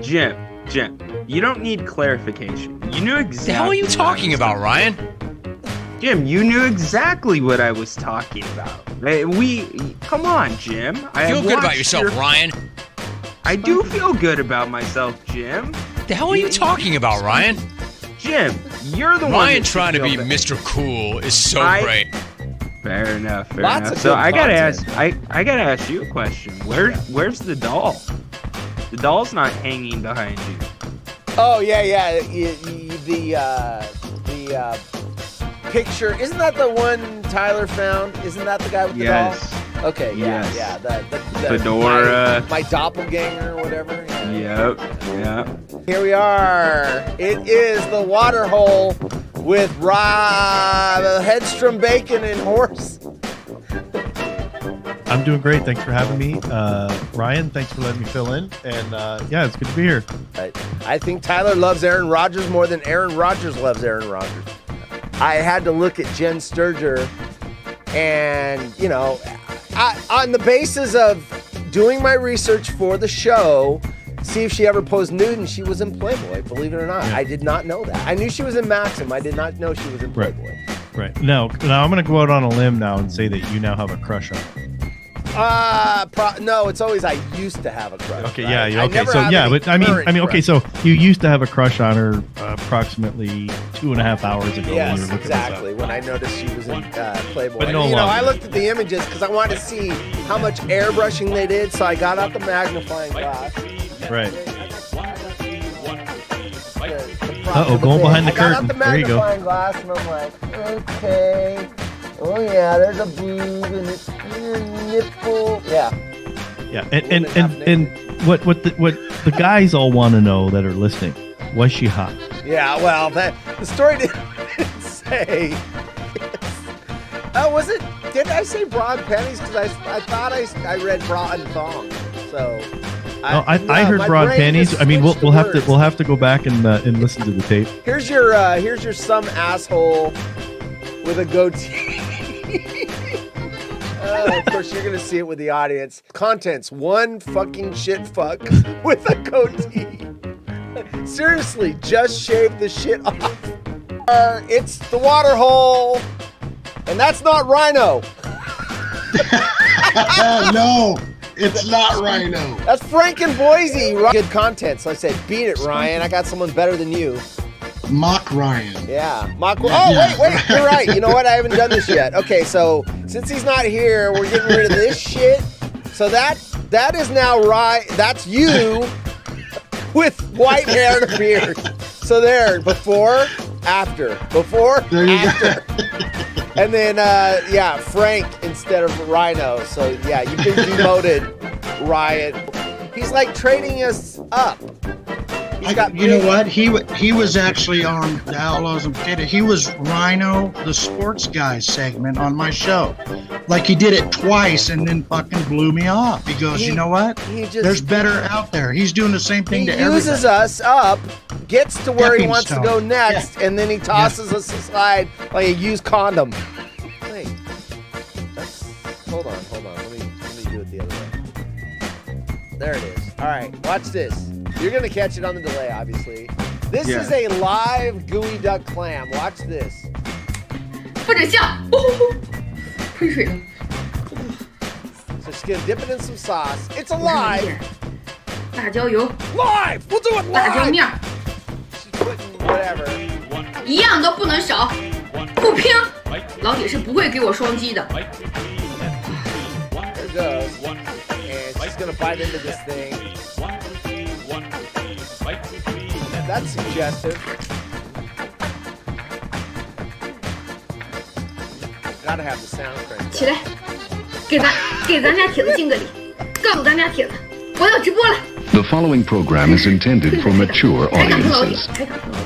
Jim, you don't need clarification. You knew exactly. The hell are you talking about, Ryan? Jim, you knew exactly what I was talking about. Come on, Jim. Feel good about yourself, Ryan. I do feel good about myself, Jim. The hell are you talking about, Ryan? Jim, you're the one. Ryan trying to be Mr. Cool is so great. Fair enough. So I gotta ask you a question. Where's the doll? The doll's not hanging behind you. Oh yeah. The picture, isn't that the one Tyler found? Isn't that the guy with the doll? Okay, yeah. The fedora. My doppelganger or whatever. Yep. Here we are. It is the water hole with Hedstrom bacon and horse. I'm doing great. Thanks for having me. Ryan, thanks for letting me fill in. And it's good to be here. I think Tyler loves Aaron Rodgers more than Aaron Rodgers loves Aaron Rodgers. I had to look at Jen Sturger and, on the basis of doing my research for the show, see if she ever posed nude, and she was in Playboy, believe it or not. Yeah. I did not know that. I knew she was in Maxim. I did not know she was in Playboy. Right. Now I'm going to go out on a limb now and say that you now have a crush on her. No, it's always I used to have a crush. Okay, right? yeah, okay. So yeah, but I mean, okay, so you used to have a crush on her approximately 2.5 hours ago. Yes, exactly. When I noticed she was in Playboy. But no I looked at the images because I wanted to see how much airbrushing they did, so I got out the magnifying glass. Right. Going behind the curtain. There you go. I got out the magnifying glass and I'm like, okay. Oh yeah, there's a boob and it's a nipple. Yeah. Yeah, and what the guys all want to know that are listening, was she hot? Yeah, well, the story didn't say. Was it? Did I say bra and panties? Because I thought I read bra and thong. So. I heard bra and panties. I mean, we'll have to go back and listen to the tape. Here's your some asshole with a goatee. Of course, you're gonna see it with the audience. Contents: one fucking shit fuck with a goatee. Seriously, just shave the shit off. It's the water hole, and that's not Rhino. No, it's not Rhino. That's Frank and Boise. Good content. So I said, beat it, Ryan. I got someone better than you. Mock Ryan. Yeah, Mock. Oh, wait, you're right. You know what? I haven't done this yet. Okay, so since he's not here, we're getting rid of this shit. So that is now right. That's you with white hair and a beard. So there, before, after, before, there you after. Go. And then, Frank instead of Rhino. So yeah, you've been demoted, Ryan. He's like trading us up. You know what? He was actually on the Outlaws and Potato. He was Rhino, the sports guy segment on my show. Like he did it twice and then fucking blew me off. He goes, you know what? There's better out there. He's doing the same thing to everybody. He uses us up, gets to where he wants to go next, and then he tosses us aside like a used condom. Wait. Hold on. Let me do it the other way. There it is. All right, watch this. You're going to catch it on the delay, obviously. This is a live gooey duck clam. Watch this. 不准笑！喷水了。 So she's going to dip it in some sauce. It's alive. 辣椒油。 Live! We'll do it live! 辣椒面。 She's putting whatever. 一样都不能少，不拼，老铁是不会给我双击的。 There it goes. And she's going to bite into this thing. That's suggestive. Gotta have the sound cranked. 起来，给咱家铁子敬个礼，告诉咱家铁子，我要直播了。 The following program is intended for mature 开场老铁， audiences. 开场老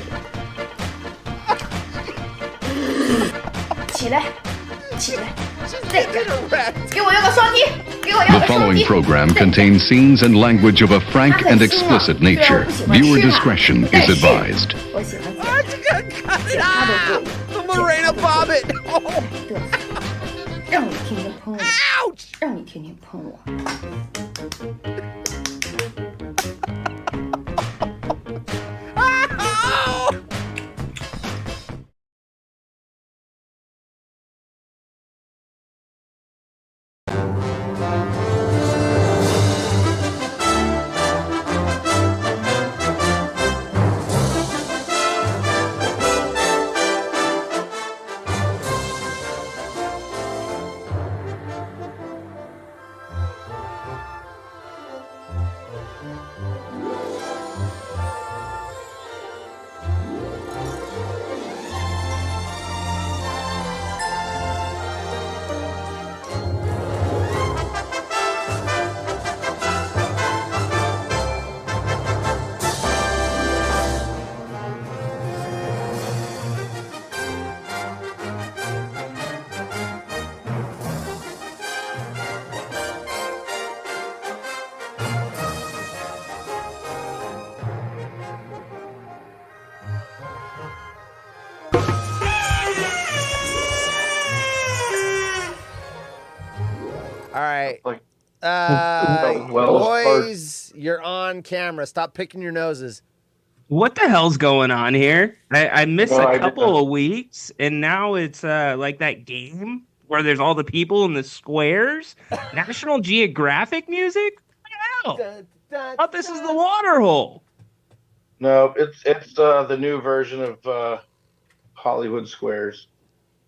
铁。起来，起来，再给我要个双击，给我要 The 个双 following 击。 program contains scenes and language of a frank and explicit nature. Viewer discretion is advised. 我喜欢The Morena Bobbit! 让你天天喷我， Ouch! 让你天天喷我。Boys, you're on camera. Stop picking your noses. What the hell's going on here? I missed a couple of weeks, and now it's like that game where there's all the people in the squares. National Geographic music? What the hell? I thought this is the water hole. No, it's the new version of Hollywood Squares.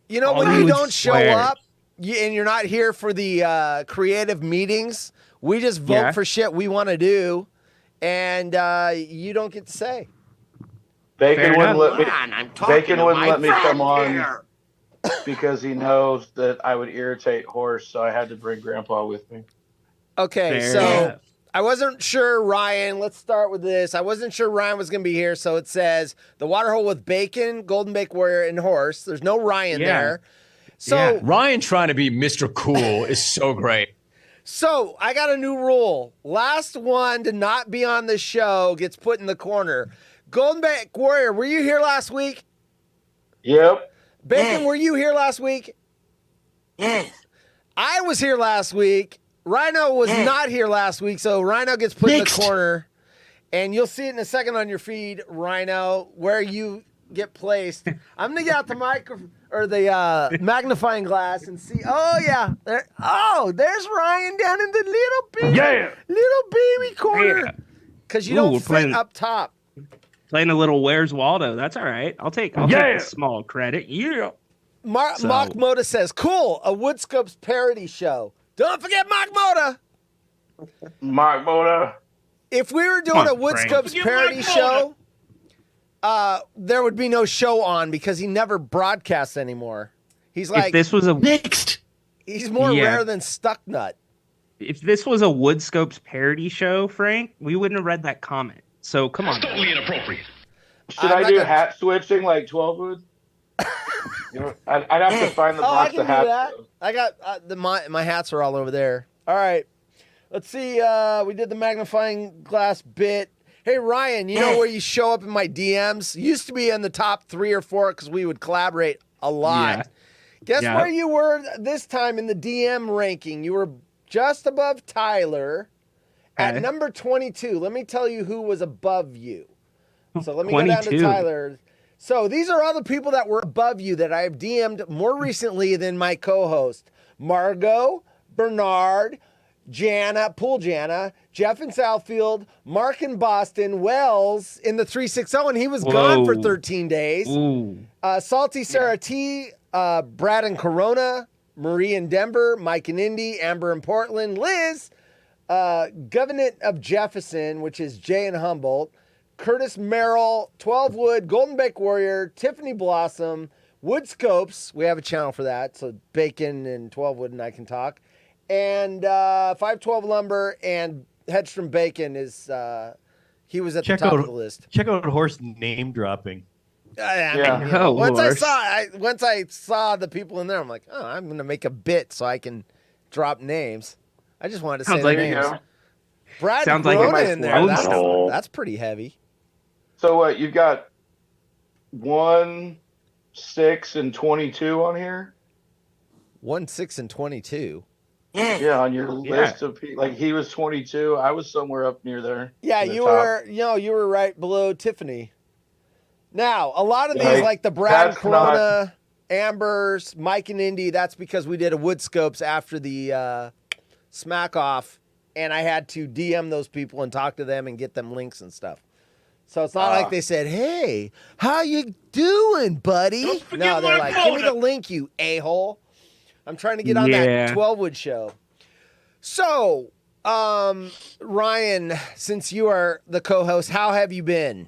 You know, when you don't show up and you're not here for the creative meetings, we just vote for shit we want to do, and you don't get to say. Bacon wouldn't let me come on because he knows that I would irritate Horse, so I had to bring Grandpa with me. Okay, so I wasn't sure, Ryan. Let's start with this. I wasn't sure Ryan was going to be here, so it says the Waterhole with Bacon, Golden Bake Warrior, and Horse. There's no Ryan there. So Ryan trying to be Mr. Cool is so great. So I got a new rule. Last one to not be on the show gets put in the corner. Golden Bake Warrior, were you here last week? Yep. Bacon, were you here last week? Yes. I was here last week. Rhino was not here last week, so Rhino gets put in the corner. And you'll see it in a second on your feed, Rhino, where you get placed. I'm going to get out the microphone or the magnifying glass and see. Oh, yeah. There's Ryan down in the little baby corner. Because you don't fit up top. Playing a little Where's Waldo. That's all right. I'll take the small credit. Yeah. Mark Moda says, cool, a Woodscopes parody show. Don't forget Mark Moda. Mark Moda. If we were doing a Woodscopes parody show, there would be no show on because he never broadcasts anymore. He's like, if this was a next, he's more rare than Stucknut. If this was a Woodscopes parody show, Frank, we wouldn't have read that comment. So come on. Totally inappropriate. Should I do hat switching like 12 would? I'd have to find the box of hats. I got my hats are all over there. All right, let's see. We did the magnifying glass bit. Hey Ryan, you know where you show up in my DMs? Used to be in the top 3 or 4 because we would collaborate a lot. Guess where you were this time in the DM ranking? You were just above Tyler at number 22. Let me tell you who was above you. So let me go down to Tyler. So these are all the people that were above you that I have DM'd more recently than my co-host. Margot, Bernard, Jana, Jeff in Southfield, Mark in Boston, Wells in the 360, and he was gone for 13 days. Salty Sarah T, Brad in Corona, Marie in Denver, Mike in Indy, Amber in Portland, Liz, Government of Jefferson, which is Jay in Humboldt, Curtis Merrill, 12 Wood, Golden Bake Warrior, Tiffany Blossom, Woodscopes. We have a channel for that, so Bacon and 12 Wood and I can talk. And 512 Lumber and Hedstrom Bacon is he was at the top of the list. Check out Horse name dropping. Once I saw the people in there, I'm like, oh, I'm gonna make a bit so I can drop names. I just wanted to say their names. Brad Corona in there. That's pretty heavy. So what? You've got 1, 6, and 22 on here. 1, 6, and 22. Yeah, on your list of people, like he was 22. I was somewhere up near there. Yeah, you were right below Tiffany. Now, a lot of these, like the Brad Corona, Ambers, Mike and Indy, that's because we did a Woodscopes after the Smack Off, and I had to DM those people and talk to them and get them links and stuff. So it's not like they said, hey, how you doing, buddy? No, they're like, give me the link, you a-hole. I'm trying to get on that 12 Wood show. So, Ryan, since you are the co-host, how have you been?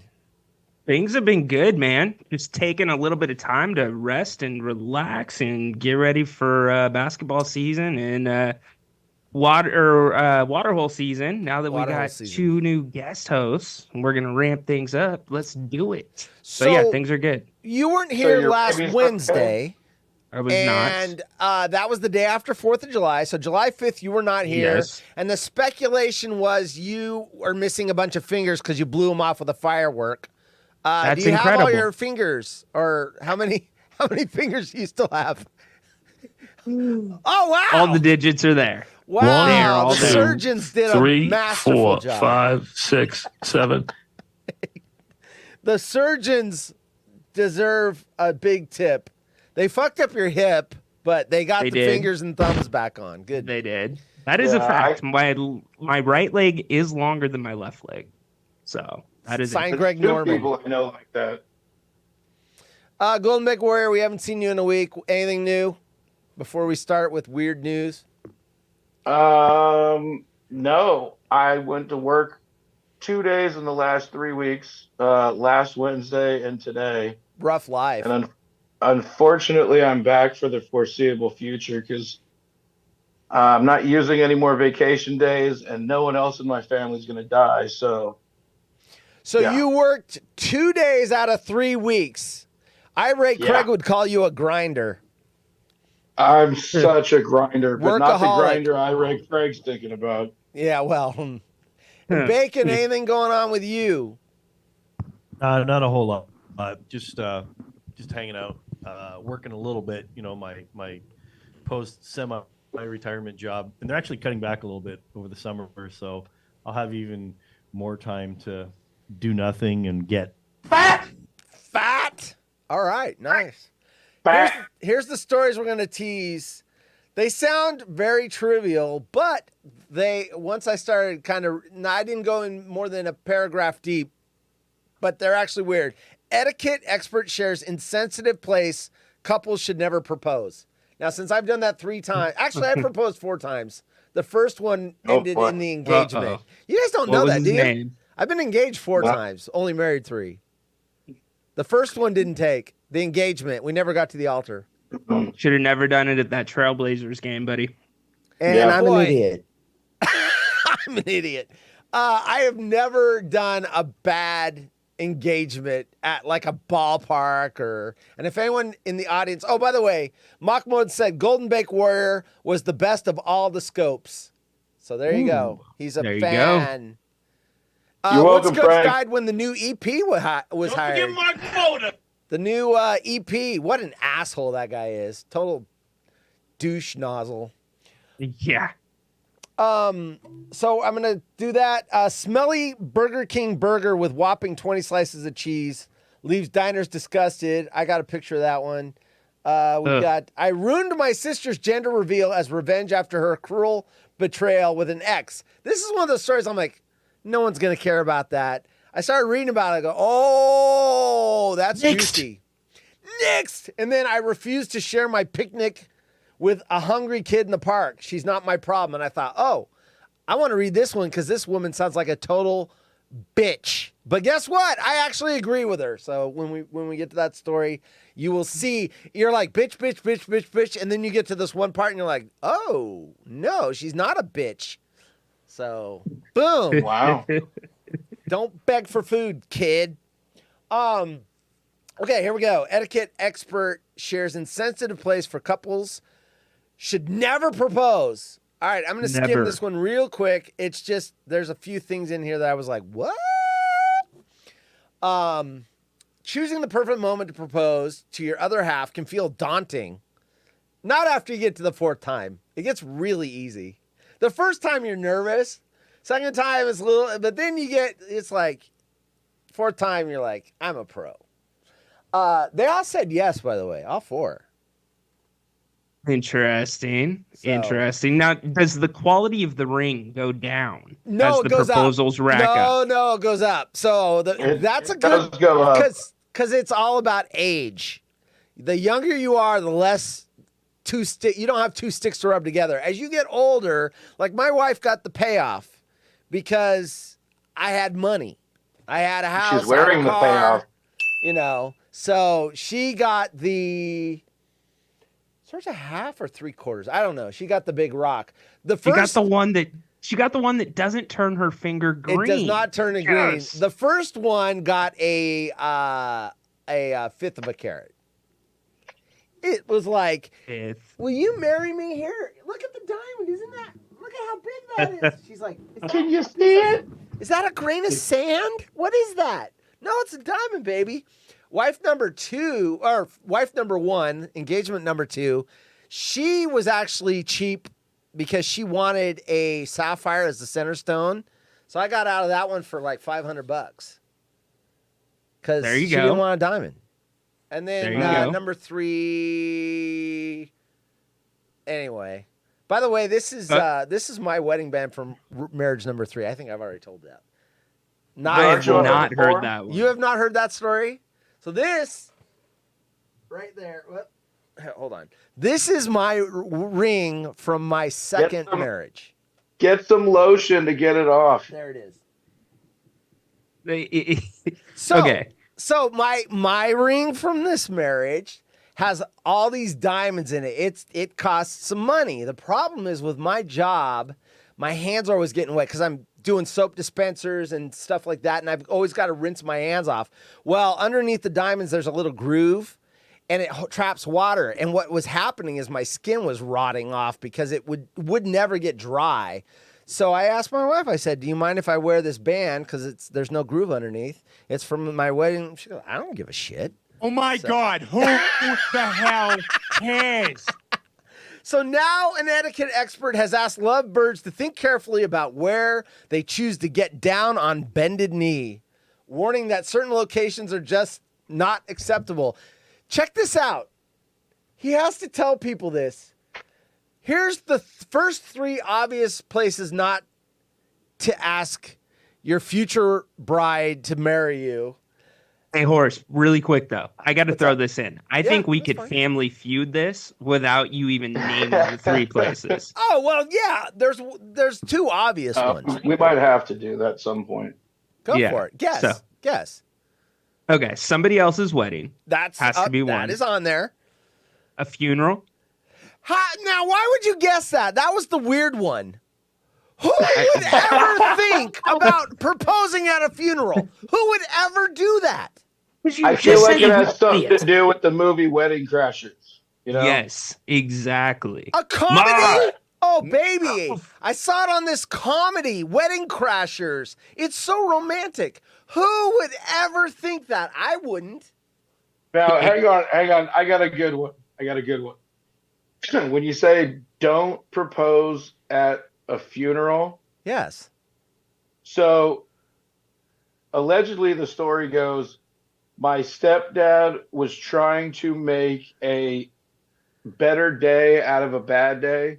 Things have been good, man. Just taking a little bit of time to rest and relax and get ready for basketball season and Waterhole season. Now that we got 2 new guest hosts, we're gonna ramp things up. Let's do it. So yeah, things are good. You weren't here last Wednesday. I was not. And that was the day after 4th of July. So July 5th, you were not here. Yes. And the speculation was you are missing a bunch of fingers because you blew them off with a firework. That's do you incredible. have all your fingers? Or how many fingers do you still have? Oh, wow. All the digits are there. Wow, the surgeons did a masterful job. 5, 6, 7. The surgeons deserve a big tip. They fucked up your hip, but they got the fingers and thumbs back on. Good. They did. That is a fact. My right leg is longer than my left leg. So that is Sign Greg Norman. People I know like that. Golden Bake Warrior, we haven't seen you in a week. Anything new before we start with weird news? No. I went to work 2 days in the last 3 weeks, last Wednesday and today. Rough life. And unfortunately, I'm back for the foreseeable future because I'm not using any more vacation days and no one else in my family is going to die. So you worked 2 days out of 3 weeks. Craig would call you a grinder. I'm such a grinder, but not the grinder Ray Craig's thinking about. Yeah, well, Bacon, anything going on with you? Not a whole lot. Just hanging out, working a little bit. You know, my semi-retirement job, and they're actually cutting back a little bit over the summer, so I'll have even more time to do nothing and get fat. All right, nice. Here's the stories we're going to tease. They sound very trivial, but once I started I didn't go in more than a paragraph deep, but they're actually weird. Etiquette expert shares insensitive place couples should never propose. Now, since I've done that 3 times, actually I proposed 4 times. The first one ended in the engagement. You guys don't know that, do you? I've been engaged 4 times, only married 3. The first one didn't take. The engagement. We never got to the altar. Should have never done it at that Trailblazers game, buddy. And I'm an idiot. I'm an idiot. I have never done a bad engagement at like a ballpark and if anyone in the audience, oh, by the way, Mock Mode said Golden Bake Warrior was the best of all the scopes. So there you go. He's a fan. You're welcome, what scopes Frank. died when the new EP was hired? The new EP. What an asshole that guy is. Total douche nozzle. Yeah. So I'm going to do that. Smelly Burger King burger with whopping 20 slices of cheese leaves diners disgusted. I got a picture of that one. I ruined my sister's gender reveal as revenge after her cruel betrayal with an ex. This is one of those stories I'm like, no one's going to care about that. I started reading about it. I go, oh, that's juicy. Next. And then I refused to share my picnic with a hungry kid in the park. She's not my problem. And I thought, oh, I want to read this one because this woman sounds like a total bitch. But guess what? I actually agree with her. So when we get to that story, you will see, you're like, bitch, bitch, bitch, bitch, bitch. And then you get to this one part and you're like, oh, no, she's not a bitch. So, boom. Wow. Don't beg for food, kid. Okay, here we go. Etiquette expert shares insensitive place for couples should never propose. All right, I'm going to skim this one real quick. It's just, there's a few things in here that I was like, what? Choosing the perfect moment to propose to your other half can feel daunting. Not after you get to the 4th time. It gets really easy. The first time you're nervous. Second time is a little, but then it's like, 4th time you're like, I'm a pro. They all said yes, by the way, all 4. Interesting. Now, does the quality of the ring go down? No, as the proposals rack up? No, it goes up. So that's a good, because it's all about age. The younger you are, the less you don't have 2 sticks to rub together. As you get older, like my wife got the payoff because I had money. I had a house. She's wearing the payoff. You know, so she got the. There's a half or 3/4. I don't know. She got the big rock. She got the one that doesn't turn her finger green. It does not turn it green. The first one got a 1/5 of a carat. It was like, will you marry me here? Look at the diamond. Isn't that? Look at how big that is. She's like, can you see it? Is that a grain of sand? What is that? No, it's a diamond, baby. Wife number 1, engagement number 2, she was actually cheap because she wanted a sapphire as the center stone. So I got out of that one for like $500 because she didn't want a diamond. And then number 3. Anyway, by the way, this is my wedding band from marriage number 3. I think I've already told that. I have not heard that one. You have not heard that story? So this right there. Hold on. This is my ring from my second marriage. Get some lotion to get it off. There it is. So my ring from this marriage has all these diamonds in it. It costs some money. The problem is with my job, my hands are always getting wet because I'm doing soap dispensers and stuff like that, and I've always got to rinse my hands off. Well, underneath the diamonds, there's a little groove, and it traps water. And what was happening is my skin was rotting off because it would never get dry. So I asked my wife, I said, do you mind if I wear this band? Because there's no groove underneath. It's from my wedding. She goes, I don't give a shit. Oh my God, who the hell cares? So now an etiquette expert has asked lovebirds to think carefully about where they choose to get down on bended knee, warning that certain locations are just not acceptable. Check this out. He has to tell people this. Here's the first 3 obvious places not to ask your future bride to marry you. Hey, Horace, really quick, though. I got to throw this in. I think we could Family Feud this without you even naming the 3 places. Oh, well, yeah. There's 2 obvious ones. We might have to do that at some point. Go for it. Guess. Okay, somebody else's wedding. Has to be one. That is on there. A funeral. Now, why would you guess that? That was the weird one. Who would ever think about proposing at a funeral? Who would ever do that? I feel like it has something to do with the movie Wedding Crashers. You know? Yes, exactly. A comedy? Oh, baby. I saw it on this comedy, Wedding Crashers. It's so romantic. Who would ever think that? I wouldn't. Now, hang on. I got a good one. When you say don't propose at a funeral. Yes. So, allegedly, the story goes, my stepdad was trying to make a better day out of a bad day.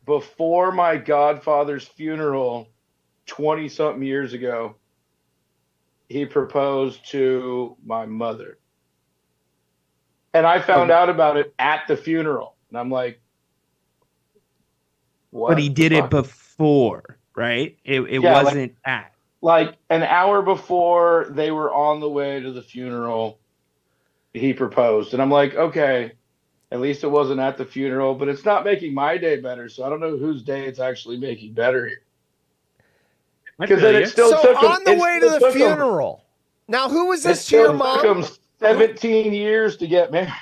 Before my godfather's funeral 20-something years ago, he proposed to my mother. And I found out about it at the funeral. And I'm like, what? But he did it before, right? It wasn't at. Like an hour before they were on the way to the funeral, he proposed. And I'm like, okay, at least it wasn't at the funeral, but it's not making my day better. So I don't know whose day it's actually making better here. Because then it still took him on the way to the funeral. Now, who was this to your mom? It took him 17 years to get married.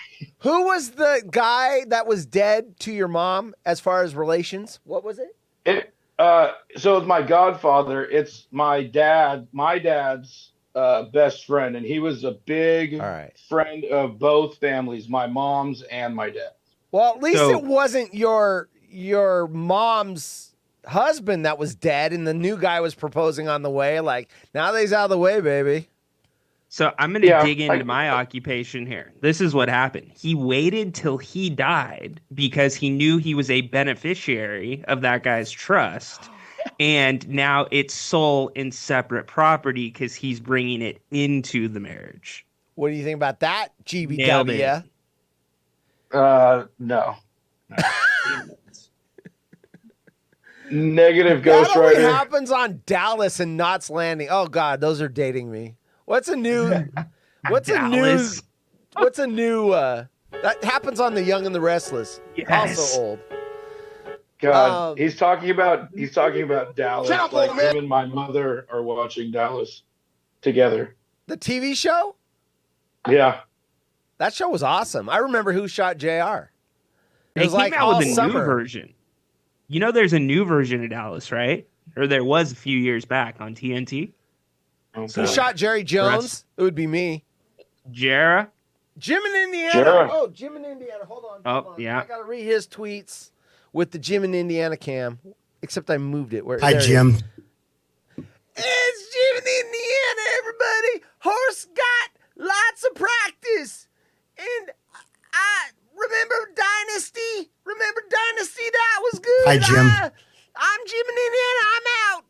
Who was the guy that was dead to your mom as far as relations? What was it? So it's my godfather. It's my dad's best friend, and he was a big friend of both families, my mom's and my dad's. Well, at least it wasn't your mom's husband that was dead, and the new guy was proposing on the way. Like, now that he's out of the way, baby. So I'm going to dig into my occupation here. This is what happened. He waited till he died because he knew he was a beneficiary of that guy's trust. And now it's sole and separate property because he's bringing it into the marriage. What do you think about that, GBW? No. Negative Ghost That Rider. only happens on Dallas and Knots Landing. Oh, God, those are dating me. What's a new that happens on The Young and the Restless. Yes. Also old. God, he's talking about Dallas. Like him and my mother are watching Dallas together. The TV show? Yeah. That show was awesome. I remember Who Shot JR. It They was came like out all with a summer. new version. You know there's a new version of Dallas, right? Or there was a few years back on TNT. Who shot Jerry Jones? It would be me. Jera? Jim in Indiana. Jera. Oh, Jim in Indiana. Hold on. Yeah. I got to read his tweets. with the Jim in Indiana cam, except I moved it. Hi, Jim. It's Jim in Indiana, everybody. Horse got lots of practice. And I remember Dynasty. That was good. Hi, Jim. I'm Jim in Indiana. I'm out.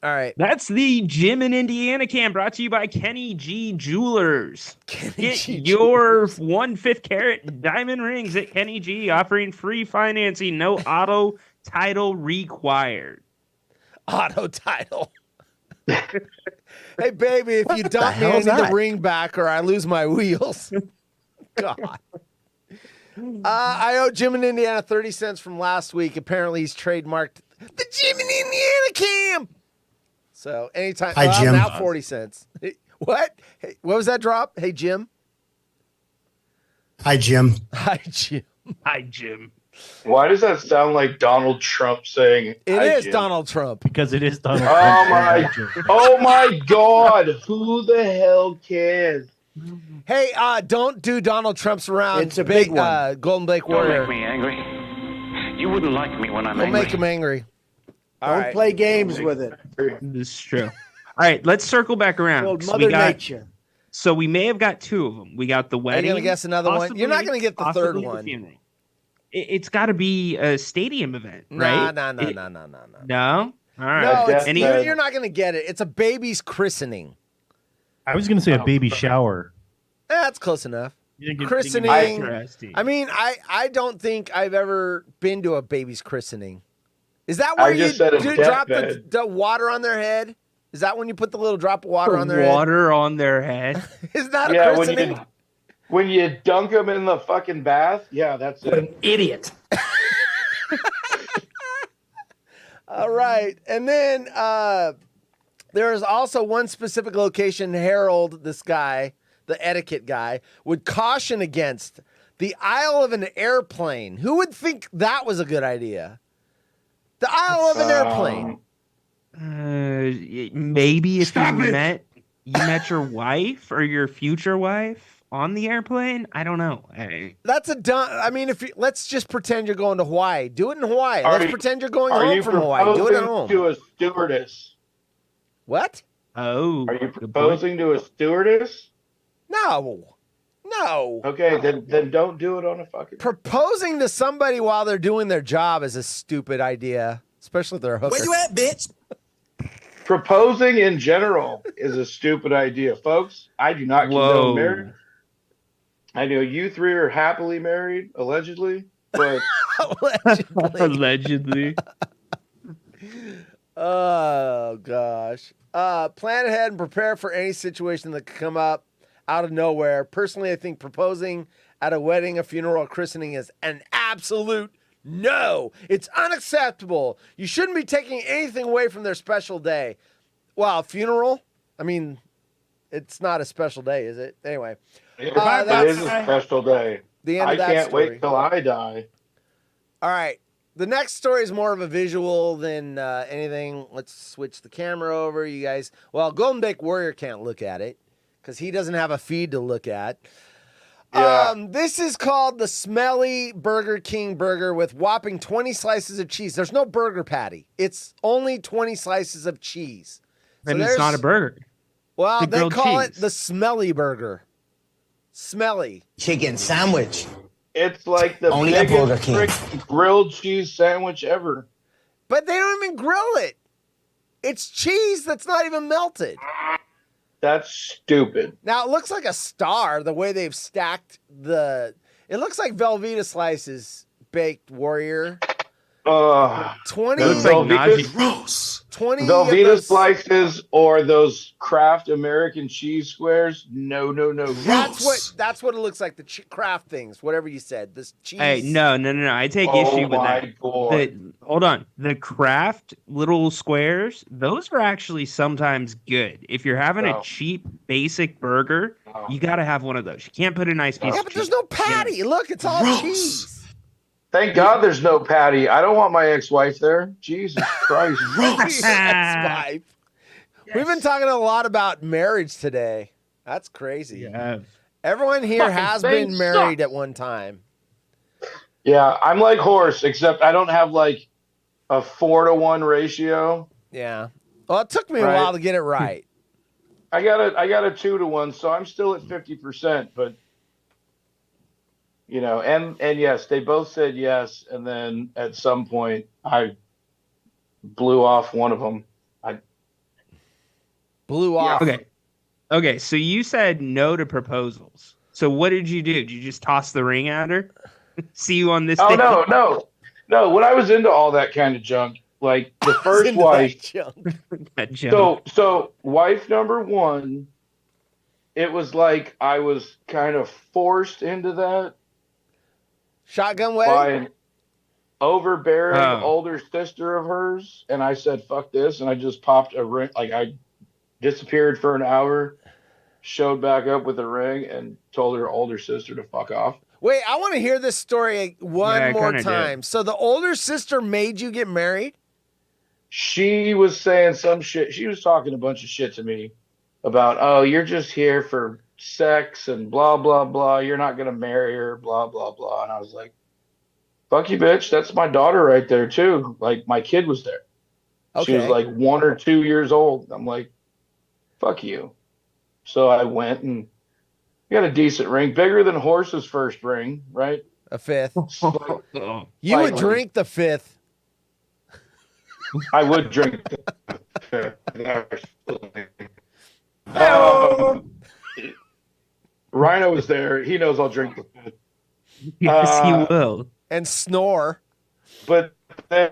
All right. That's the Jim in Indiana cam brought to you by Kenny G Jewelers. Get your 1/5 carat diamond rings at Kenny G, offering free financing, no auto title required. Auto title. Hey, baby, if you dump me, I need the ring back or I lose my wheels. God. I owe Jim in Indiana 30 cents from last week. Apparently, he's trademarked the Jim in Indiana cam. So anytime, Hi, Jim. Now 40 cents. What? Hey, what was that drop? Hey, Jim. Hi, Jim. Hi, Jim. Hi, Jim. Why does that sound like Donald Trump saying? It is Jim? Donald Trump. Because it is Donald Trump. Oh my God! Who the hell cares? Hey, don't do Donald Trump's around. It's a big one. Golden Blake Don't Warrior. make me angry. You wouldn't like me when I'm We'll angry. make him angry. Don't play games with it. This is true. All right, let's circle back around. Well, So Mother Nature. So we may have got two of them. We got the Are you wedding. going to guess another one? You're not going to get the third possibly the one. funeral. It's got to be a stadium event, right? No. No? All right. No, it's, Any- you're not going to get it. It's a baby's christening. I was going to say a baby shower. That's close enough. You Christening. Interesting. I mean, I don't think I've ever been to a baby's christening. Is that where I you just said a drop deathbed. the water on their head? Is that when you put the little drop of water on their Water on their head. head? Is that a Yeah, christening? when you dunk them in the fucking bath. Yeah, that's it. Idiot. All right. And then there is also one specific location Harold, this guy, the etiquette guy, would caution against: the aisle of an airplane. Who would think that was a good idea? The aisle of an airplane. Maybe if you met your wife or your future wife on the airplane. I don't know. That's a dumb. I mean, let's just pretend you're going to Hawaii. Do it in Hawaii. Let's pretend you're going home from Hawaii. Do it at home. To a stewardess. What? Oh. Are you proposing to a stewardess? No. Okay, then don't do it on a fucking. Proposing to somebody while they're doing their job is a stupid idea, especially if they're a hooker. Where you at, bitch? Proposing in general is a stupid idea, folks. I do not condone marriage. I know you three are happily married, allegedly, but Allegedly. Oh gosh. Plan ahead and prepare for any situation that could come up out of nowhere. Personally, I think proposing at a wedding, a funeral, a christening is an absolute no. It's unacceptable. You shouldn't be taking anything away from their special day. Well, a funeral? I mean, it's not a special day, is it? Anyway. it is a special day. The end I of that can't story. wait till I die. All right. The next story is more of a visual than anything. Let's switch the camera over, you guys. Well, Golden Blake Warrior can't look at it because he doesn't have a feed to look at. Yeah. This is called the Smelly Burger King burger with whopping 20 slices of cheese. There's no burger patty. It's only 20 slices of cheese. And it's not a burger. Well, The they grilled call it cheese. the Smelly Burger. Smelly. Chicken sandwich. It's like the Only at Burger biggest King. frick grilled cheese sandwich ever. But they don't even grill it. It's cheese that's not even melted. That's stupid. Now, it looks like a star, the way they've stacked the... It looks like Velveeta slices baked, Warrior. 20... Those Velveeta, Gross. 20 of Velveeta those- slices or those Kraft American cheese squares? No. That's what it looks like, the Kraft things, whatever you said. This cheese... Hey, no. I take Oh issue with my that. God. Hold on. The Kraft little squares, those are actually sometimes good. If you're having No. a cheap, basic burger, No. you got to have one of those. You can't put a nice piece Yeah, of but cheese. there's no patty. Look, it's all Gross. cheese. Thank God there's no patty. I don't want my ex-wife there. Jesus Christ. Ex-wife. We've been talking a lot about marriage today. That's crazy. Yeah. Everyone here Fucking has thing been married at one time. Yeah, I'm like horse, except I don't have like a 4-to-1 ratio. Yeah. Well, it took me a while to get it right. I got a 2-to-1, so I'm still at 50%. But and yes, they both said yes, and then at some point I blew off one of them. Blew off. Okay. So you said no to proposals. So what did you do? Did you just toss the ring at her? See you on this. Oh, no. When I was into all that kind of junk, like the first wife. So wife number 1, it was like I was kind of forced into that. Shotgun wedding? By an overbearing older sister of hers. And I said, fuck this. And I just popped a ring. Like I disappeared for an hour, showed back up with a ring, and told her older sister to fuck off. Wait, I want to hear this story one more time. Did. So the older sister made you get married? She was saying some shit. She was talking a bunch of shit to me about, oh, you're just here for sex and blah, blah, blah. You're not going to marry her, blah, blah, blah. And I was like, fuck you, bitch. That's my daughter right there, too. Like, my kid was there. Okay. She was like 1 or 2 years old. I'm like, fuck you. So I went and got a decent ring, bigger than Horse's first ring, right? A 5th. You would drink the 5th. I would drink the 5th. Rhino was there. He knows I'll drink the 5th. Yes, he will. And snore. But then,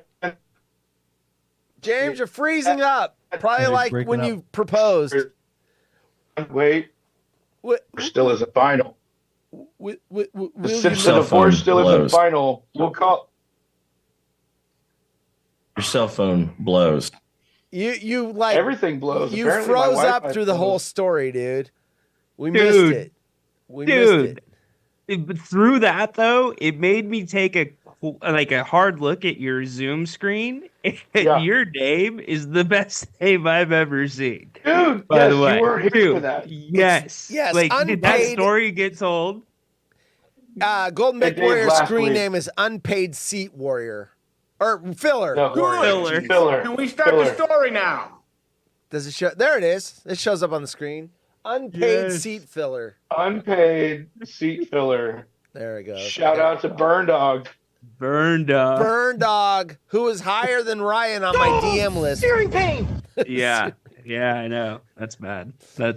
James, you're freezing up. Probably like when you proposed. Wait. What? Still isn't final. Since the divorce still isn't final, we'll call. Your cell phone blows. You like everything blows. You Apparently froze up through the whole story, dude. We missed it. We missed it. But through that though, it made me take a hard look at your Zoom screen. And your name is the best name I've ever seen. Dude, by the way, you were here for that. Yes. Like, did that story get told? Golden Beck Warrior's screen name is Unpaid Seat Warrior. Or Filler. No, Filler. Can we start the story now? Does it show? There it is. It shows up on the screen. Unpaid Seat Filler. Unpaid Seat Filler. There it goes. Shout out to Burn Dog. Burn Dog, who is higher than Ryan on my DM list. Steering pain. Yeah, I know. That's bad. So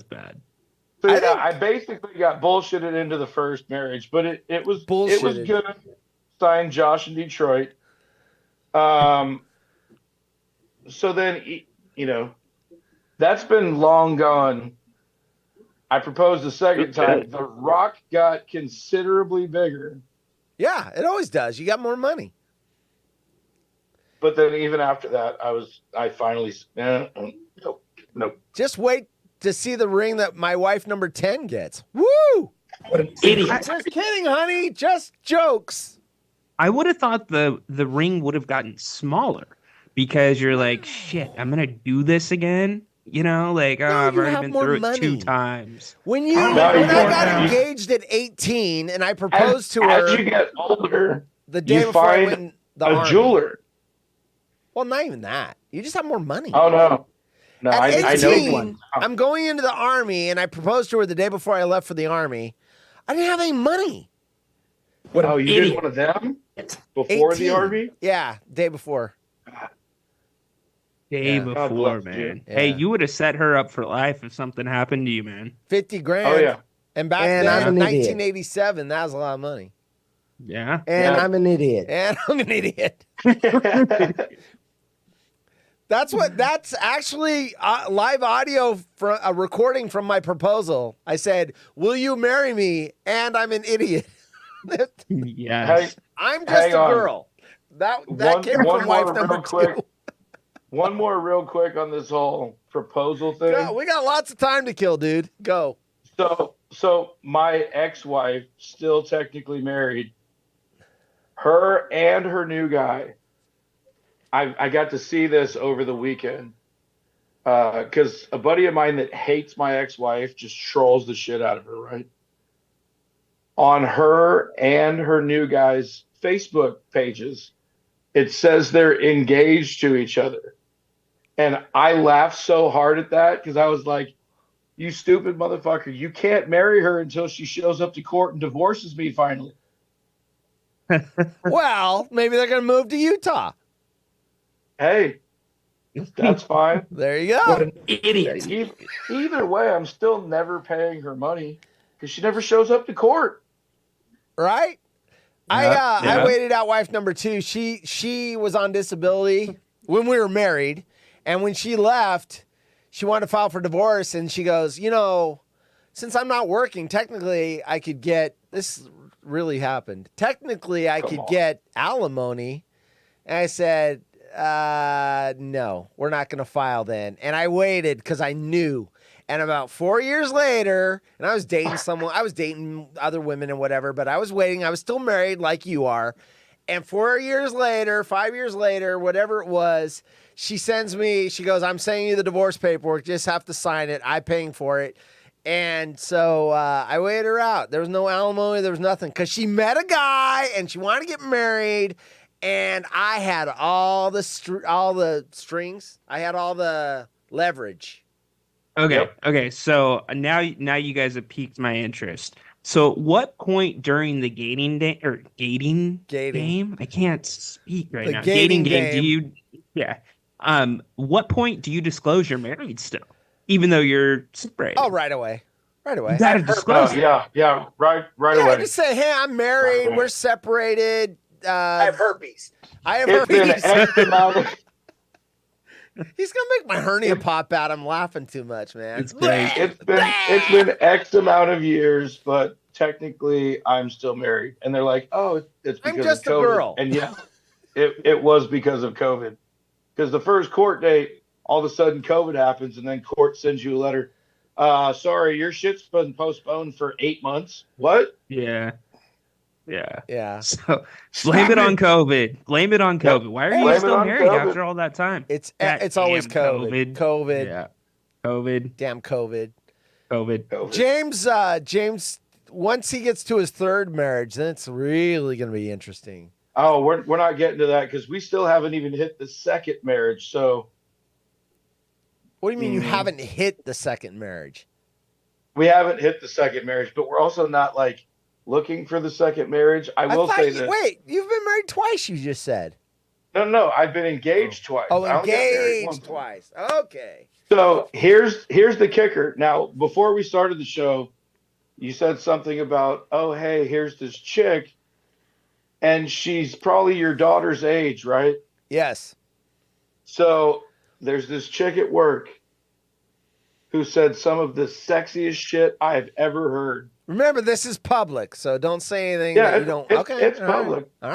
I basically got bullshitted into the first marriage, but it was good. Signed Josh in Detroit. So then, that's been long gone. I proposed the second time. The rock got considerably bigger. Yeah, it always does. You got more money. But then even after that, I finally, nope. Just wait to see the ring that my wife number 10 gets. Woo! What an idiot. Just kidding, honey. Just jokes. I would have thought the ring would have gotten smaller because you're like, shit, I'm going to do this again. I've already been through it 2 times. When I got engaged at 18 and I proposed to her. As you get older, the day before I went in the Army. Jeweler. Well, not even that. You just have more money. Oh, no. No, at 18, I know one. I'm going into the Army and I proposed to her the day before I left for the Army. I didn't have any money. You did one of them? Before 18. The Army? Yeah, day before. Before, man. Yeah. Hey, you would have set her up for life if something happened to you, man. $50,000. Oh, yeah. And back then, in 1987, that was a lot of money. Yeah. And I'm an idiot. That's actually live audio from a recording from my proposal. I said, "Will you marry me?" And I'm an idiot. Yes. I'm just a girl. That came from wife number 2. One more real quick on this whole proposal thing. Yeah, we got lots of time to kill, dude. Go. So my ex-wife, still technically married, her and her new guy, I got to see this over the weekend because a buddy of mine that hates my ex-wife just trolls the shit out of her, right? On her and her new guy's Facebook pages, it says they're engaged to each other. And I laughed so hard at that because I was like, you stupid motherfucker. You can't marry her until she shows up to court and divorces me finally. Well, maybe they're going to move to Utah. Hey, that's fine. There you go. But idiot. Either way, I'm still never paying her money because she never shows up to court. Right? I waited out wife number 2. She was on disability when we were married. And when she left, she wanted to file for divorce. And she goes, since I'm not working, technically I could get, this really happened. Technically I could get alimony. And I said, no, we're not going to file then. And I waited because I knew. And about 4 years later, and I was dating someone, I was dating other women and whatever, but I was waiting. I was still married like you are. And 4 years later, 5 years later, whatever it was, she sends me, she goes, I'm sending you the divorce paperwork. Just have to sign it. I'm paying for it. And so I waited her out. There was no alimony. There was nothing because she met a guy and she wanted to get married. And I had all the strings. I had all the leverage. Okay. Yep. Okay. So now you guys have piqued my interest. So what point during the gating game? I can't speak right now. Gating game. game. Do you? Yeah. What point do you disclose you're married still, even though you're separated? Oh, right away. Right away. You gotta disclose. Yeah. Right Yeah, away. just say, hey, I'm married. We're separated. I have herpes. It's been X amount of, He's gonna make my hernia pop out. I'm laughing too much, man. It's great. it's been X amount of years, but technically I'm still married. And they're like, oh, it's because I'm just of COVID. a girl. And yeah, it was because of COVID. Because the first court date, all of a sudden COVID happens, and then court sends you a letter. Sorry, your shit's been postponed for 8 months. What? Yeah. So Stop it on COVID. Blame it on COVID. Why are you Blame it still on married COVID. after all that time? It's That always damn COVID. COVID. Yeah. COVID. Damn COVID. COVID. James, once he gets to his third marriage, then it's really gonna be interesting. Oh, we're not getting to that because we still haven't even hit the second marriage. So What do you mean you haven't hit the second marriage? we haven't hit the second marriage, but we're also not like looking for the second marriage. I will say that. Wait, you've been married twice, you just said. No, I've been engaged twice. Oh, I only got married engaged once. twice. Okay. So here's the kicker. Now, before we started the show, you said something about, oh, hey, here's this chick, and she's probably your daughter's age, right? Yes. So there's this chick at work who said some of the sexiest shit I've ever heard. Remember, this is public, so don't say anything Yeah, that you don't. Okay. it's all right. public. All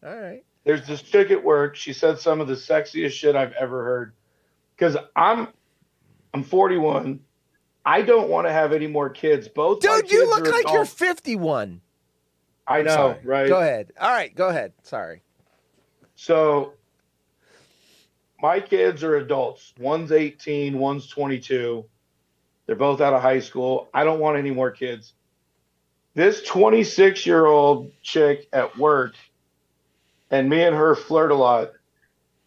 right. There's this chick at work. She said some of the sexiest shit I've ever heard. Because I'm 41. I don't want to have any more kids. Both my Dude, you kids look are like you're adults. 51. I know, Sorry. right? Go ahead. All right, go ahead. Sorry. So my kids are adults. One's 18, one's 22. They're both out of high school. I don't want any more kids. This 26-year-old chick at work, and me and her flirt a lot.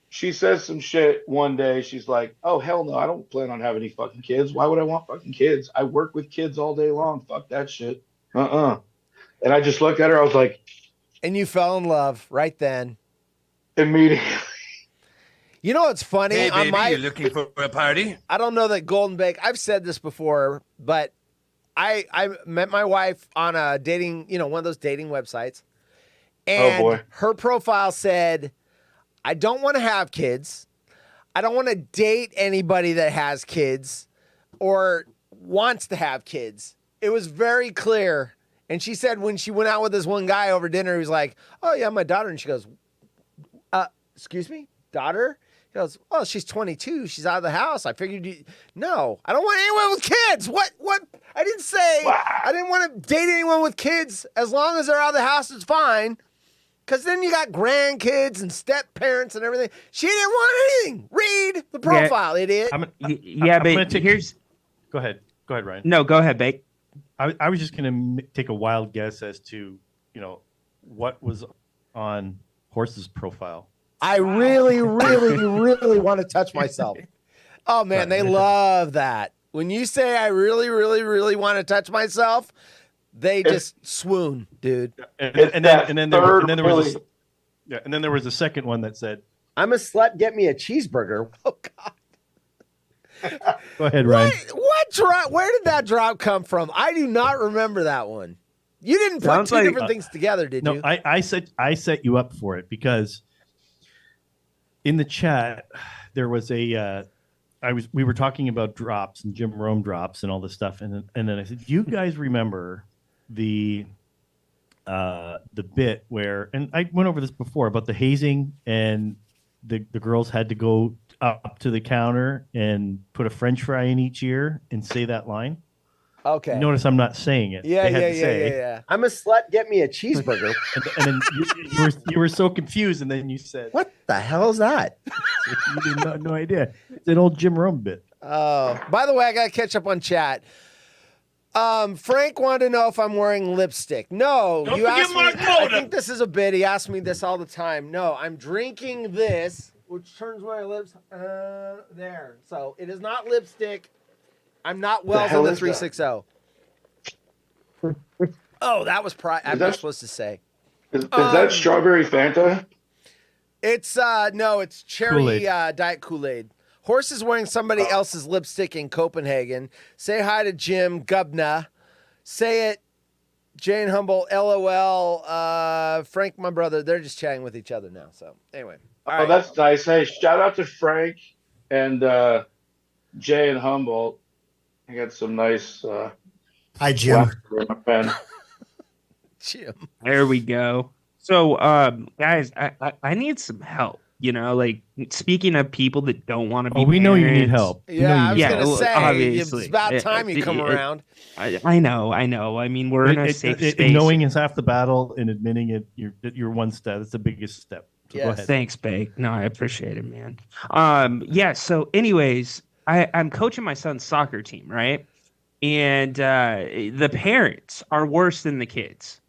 She says some shit one day. She's like, oh, hell no, I don't plan on having any fucking kids. Why would I want fucking kids? I work with kids all day long. Fuck that shit. And I just looked at her. I was like. And you fell in love right then. Immediately. You know what's funny? Hey, On baby, you looking for a party? I don't know that Golden Bake. I've said this before, but I met my wife on a dating, one of those dating websites. And her profile said, I don't want to have kids. I don't want to date anybody that has kids or wants to have kids. It was very clear. And she said when she went out with this one guy over dinner, he was like, oh, yeah, my daughter. And she goes, excuse me, daughter? He goes, oh, she's 22. She's out of the house. I figured no, I don't want anyone with kids. What? I didn't say I didn't want to date anyone with kids. As long as they're out of the house, it's fine. Because then you got grandkids and step parents and everything. She didn't want anything. Read the profile, idiot. Here's. Go ahead, Ryan. No, go ahead, Bake. I was just going to take a wild guess as to, what was on Horse's profile. I really, really, really want to touch myself. Oh man, they love that. When you say I really, really, really want to touch myself, they just swoon, dude. And then there was a second one that said, "I'm a slut. Get me a cheeseburger." Oh God. Go ahead, Ryan. What drop? Where did that drop come from? I do not remember that one. You didn't put two different things together, did you? No, I set you up for it because in the chat there was we were talking about drops and Jim Rome drops and all this stuff, and then I said, "You guys remember the bit where?" And I went over this before about the hazing, and the girls had to go up to the counter and put a French fry in each ear and say that line. Okay. Notice I'm not saying it. Yeah. I'm a slut. Get me a cheeseburger. and then you were so confused, and then you said, "What the hell is that?" You did no idea. It's an old Jim Rome bit. Oh, by the way, I got to catch up on chat. Frank wanted to know if I'm wearing lipstick. No, you asked me. I think this is a bit. He asks me this all the time. No, I'm drinking this, which turns my lips there. So it is not lipstick. I'm not Wells in the 360. Oh, that was I'm not supposed to say. Is that strawberry Fanta? It's no, it's cherry Kool-Aid. Diet Kool-Aid. Horse is wearing somebody else's lipstick in Copenhagen. Say hi to Jim Gubna. Say it, Jane Humble. LOL. Frank, my brother. They're just chatting with each other now. So anyway. All right. That's nice. Hey, shout out to Frank and Jay and Humboldt. I got some nice. Hi, Jim. Jim. There we go. So, guys, I need some help. You know, like speaking of people that don't want to be. Oh, we know you need parents. help. Yeah, I was gonna say obviously. it's about time you come around. I know. I mean, we're in a safe space. Knowing is half the battle, and admitting it, you're one step. That's the biggest step. So go ahead. Thanks, Bake. No, I appreciate it, man. Yeah. So, anyways, I'm coaching my son's soccer team, right? And the parents are worse than the kids.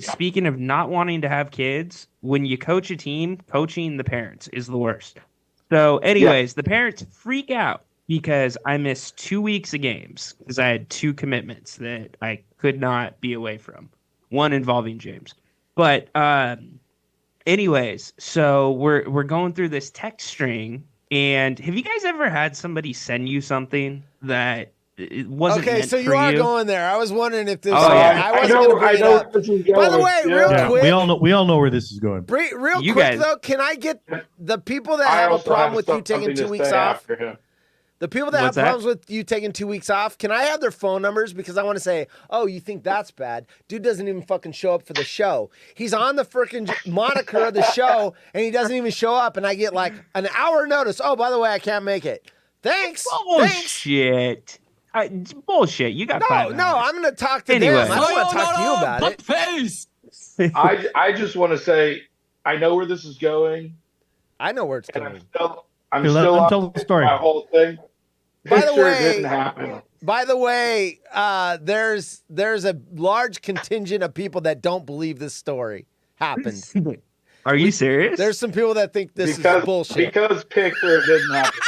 Speaking of not wanting to have kids, when you coach a team, coaching the parents is the worst. So, anyways, the parents freak out because I missed 2 weeks of games because I had 2 commitments that I could not be away from. One involving James. But anyways, so we're going through this text string, and have you guys ever had somebody send you something that it wasn't meant so you for are going there. I was wondering if this. I wasn't going to bring it up. By the way, real quick, we all know where this is going. Real quick though, can I get the people that have a problem with you taking 2 weeks off? The people that have problems with you taking 2 weeks off, can I have their phone numbers? Because I want to say, oh, you think that's bad? Dude doesn't even fucking show up for the show. He's on the freaking moniker of the show, and he doesn't even show up, and I get like an hour notice. Oh, by the way, I can't make it. Thanks. Bullshit. Bullshit. You got 5 hours. No, I'm going to talk to them. I don't want to talk to you about it. Face. I just want to say, I know where this is going. I know where it's going. I'm still tell the story. My whole thing. By the way, it didn't happen. By the way, there's a large contingent of people that don't believe this story happened. Are you serious? There's some people that think this is bullshit. Because picture didn't happen.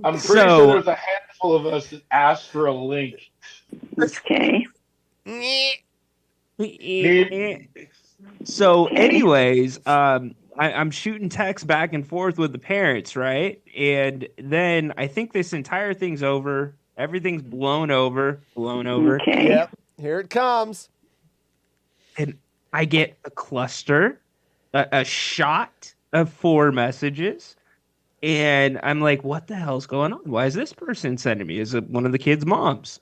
I'm pretty sure there's a handful of us that asked for a link. Okay. So, anyways, I'm shooting texts back and forth with the parents, right? And then I think this entire thing's over. Everything's blown over. Okay. Yep. Here it comes. And I get a cluster, a shot of 4 messages. And I'm like, what the hell's going on? Why is this person sending me? Is it one of the kids' moms?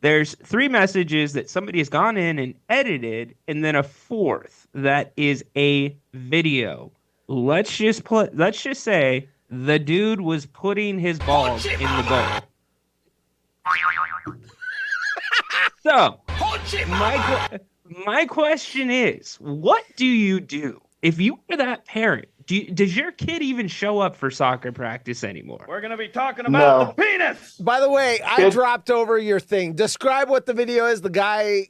There's 3 messages that somebody has gone in and edited, and then a 4th that is a video. Let's just say the dude was putting his balls in the bowl. So, my question is, what do you do if you are that parent? Does your kid even show up for soccer practice anymore? We're going to be talking about the penis. By the way, I dropped over your thing. Describe what the video is. The guy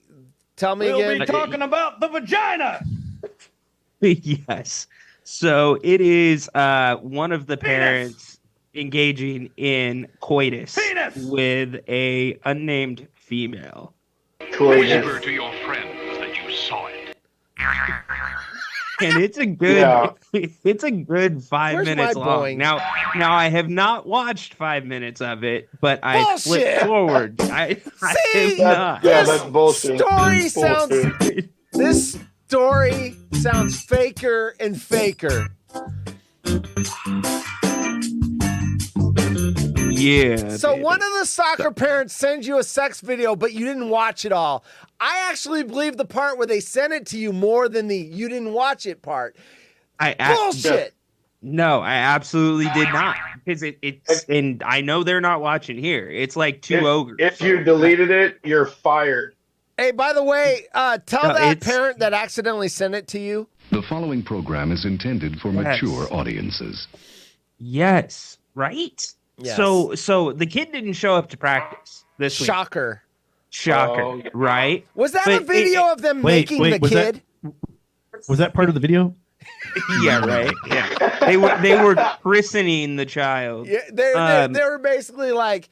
Tell me We'll again. be talking about the vagina. Yes. So it is one of the parents engaging in coitus with a unnamed female. Whisper to your friends that you saw it. And it's a good Yeah. it's a good 5 Where's minutes my long. boing? Now I have not watched 5 minutes of it, but I Bullshit. flipped forward. I See? have not. Yeah, This that's bullshit. Story That's sounds. bullshit. This story sounds faker and faker. Yeah. So baby. one of the soccer parents sends you a sex video, but you didn't watch it all. I actually believe the part where they sent it to you more than the you didn't watch it part. Bullshit. No, I absolutely did not. Because it's and I know they're not watching here. It's like two ogres. If you deleted it, you're fired. Hey, by the way, tell No, that it's- parent that accidentally sent it to you. The following program is intended for Yes. mature audiences. Yes, right? Yes. So the kid didn't show up to practice this week. Shocker. Shocker, Oh, yeah. right? Was that But a video of them Wait, making the was that- kid? Was that part of the video? Yeah, right. Yeah, they were christening the child. Yeah, they were basically like,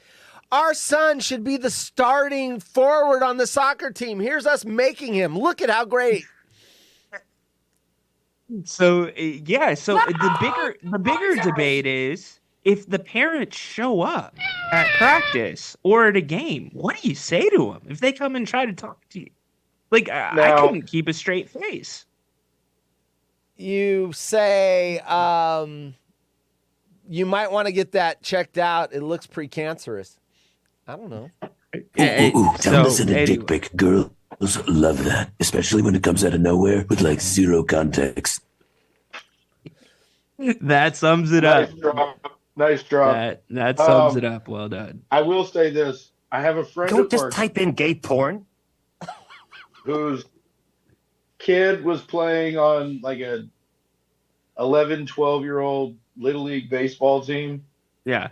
our son should be the starting forward on the soccer team. Here's us making him. Look at how great. So yeah, so the bigger debate is if the parents show up at practice or at a game, what do you say to them if they come and try to talk to you? Like I Now- couldn't keep a straight face. You say you might want to get that checked out. It looks precancerous. I don't know. Don't listen to dick pic. Girls love that, especially when it comes out of nowhere with like zero context. That sums it up. Nice drop. Nice drop. That sums it up. Well done. I will say this. I have a friend Don't of just ours type in gay porn. whose kid was playing on like a 11, 12-year-old Little League baseball team. Yeah.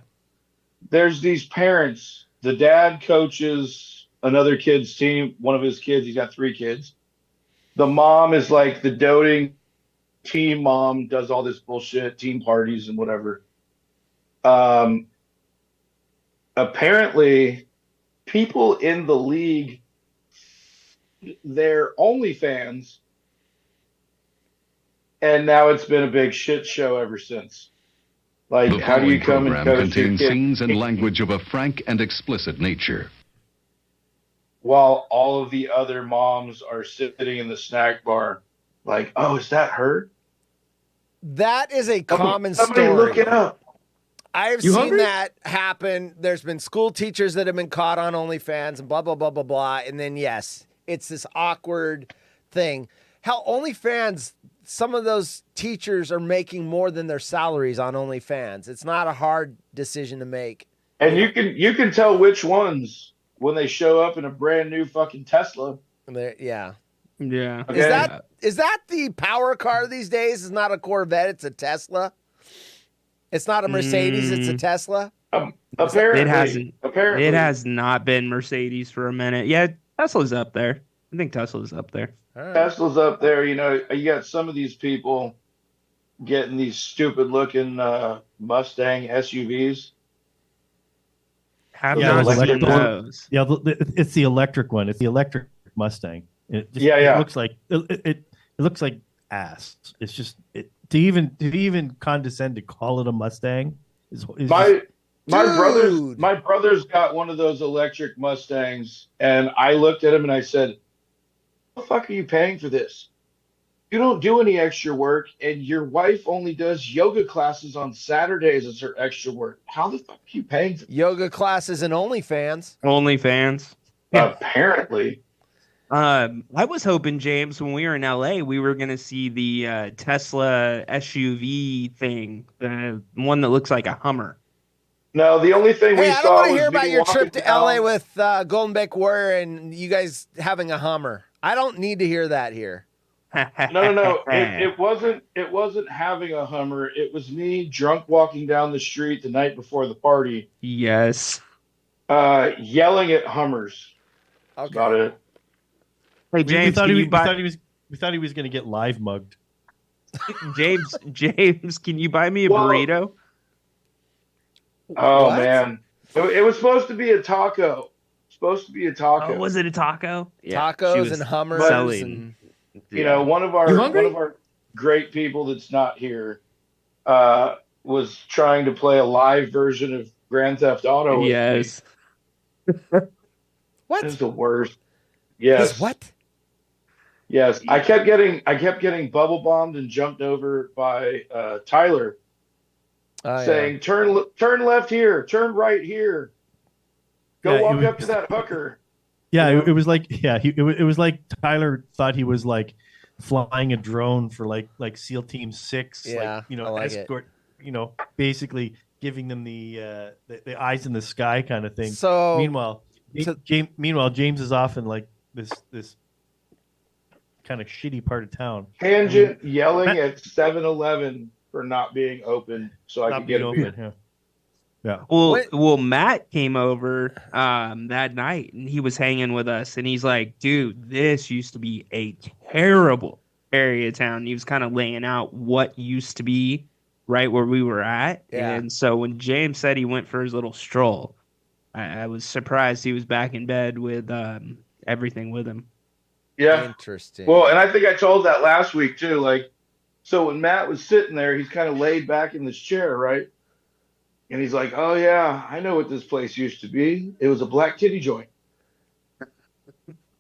There's these parents. The dad coaches another kid's team, one of his kids. He's got 3 kids. The mom is like the doting team mom, does all this bullshit, team parties and whatever. Apparently, people in the league, they're OnlyFans, and now it's been a big shit show ever since. Like, The how do you following come and program coach your contains kid scenes and language of a frank and explicit nature. while all of the other moms are sitting in the snack bar? Like, oh, is that her? That is a common Somebody story. look it up. I've You seen hungry? that happen. There's been school teachers that have been caught on OnlyFans and blah, blah, blah, blah, blah. And then, yes, it's this awkward thing. Hell, OnlyFans, some of those teachers are making more than their salaries on OnlyFans. It's not a hard decision to make. And you can tell which ones when they show up in a brand new fucking Tesla. Yeah. Yeah. Okay. Is that the power car these days? It's not a Corvette, it's a Tesla. It's not a Mercedes, it's a Tesla. Apparently, it has not been Mercedes for a minute. Yeah, Tesla's up there. I think Tesla's up there. Tesla's up there. You know, you got some of these people getting these stupid looking Mustang SUVs. Have Yeah, not those seen electric- those. Yeah, it's the electric one. It's the electric Mustang. It just, Yeah, yeah. It looks like it looks like ass. It's just to even condescend to call it a Mustang is My Dude. brother's got one of those electric Mustangs, and I looked at him and I said, "What the fuck are you paying for this? You don't do any extra work, and your wife only does yoga classes on Saturdays as her extra work. How the fuck are you paying for Yoga classes and OnlyFans. OnlyFans. Apparently. I was hoping, James, when we were in LA, we were going to see the Tesla SUV thing, the one that looks like a Hummer. No, the only thing we Hey, I don't saw want to was hear about me your trip walking to LA down- with Golden Beck Warrior and you guys having a Hummer. I don't need to hear that here. No. It wasn't having a Hummer. It was me drunk walking down the street the night before the party, Yes. yelling at Hummers. That's Okay. about it. Hey, James, can you buy... we thought he was going to get live mugged. James, can you buy me a burrito? Oh, man. It was supposed to be a taco. Oh, was it a taco? Yeah, tacos and Hummers. Selling. You know, one of our great people that's not here was trying to play a live version of Grand Theft Auto. Yes. What? It's the worst. Yes. What? Yes. I kept getting bubble bombed and jumped over by Tyler, saying, "Turn left here, turn right here, go walk up to that hooker." Yeah, it was like it was like Tyler thought he was like flying a drone for like SEAL Team 6, yeah, escort, basically giving them the eyes in the sky kind of thing. So meanwhile, James is off in like this kind of shitty part of town. Tangent yelling at 7-Eleven for not being open so I could get a beer. Yeah. Well, Matt came over that night and he was hanging with us and he's like, dude, this used to be a terrible area of town. He was kind of laying out what used to be right where we were at. Yeah. And so when James said he went for his little stroll, I was surprised he was back in bed with everything with him. Yeah. Interesting. Well, and I think I told that last week too. Like, so when Matt was sitting there, he's kind of laid back in this chair, right? And he's like, "Oh yeah, I know what this place used to be. It was a black titty joint."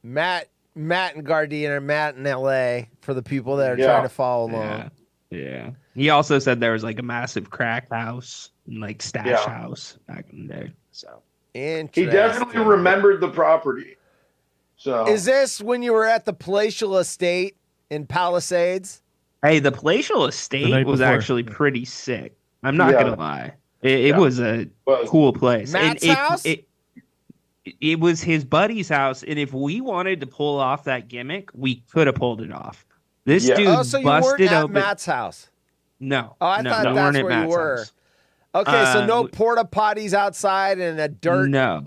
Matt and Gardena, Matt in LA for the people that are trying to follow along. Yeah. He also said there was like a massive crack house and like stash house back in there. So he definitely remembered the property. So is this when you were at the Palatial Estate in Palisades? Hey, the Palatial Estate was actually pretty sick. I'm not gonna lie. It was a cool place. Matt's house? It was his buddy's house, and if we wanted to pull off that gimmick, we could have pulled it off. This dude so you weren't busted at open Matt's house? No. Oh, I thought that's where you were. House. Okay, so no porta potties outside and a dirt. No,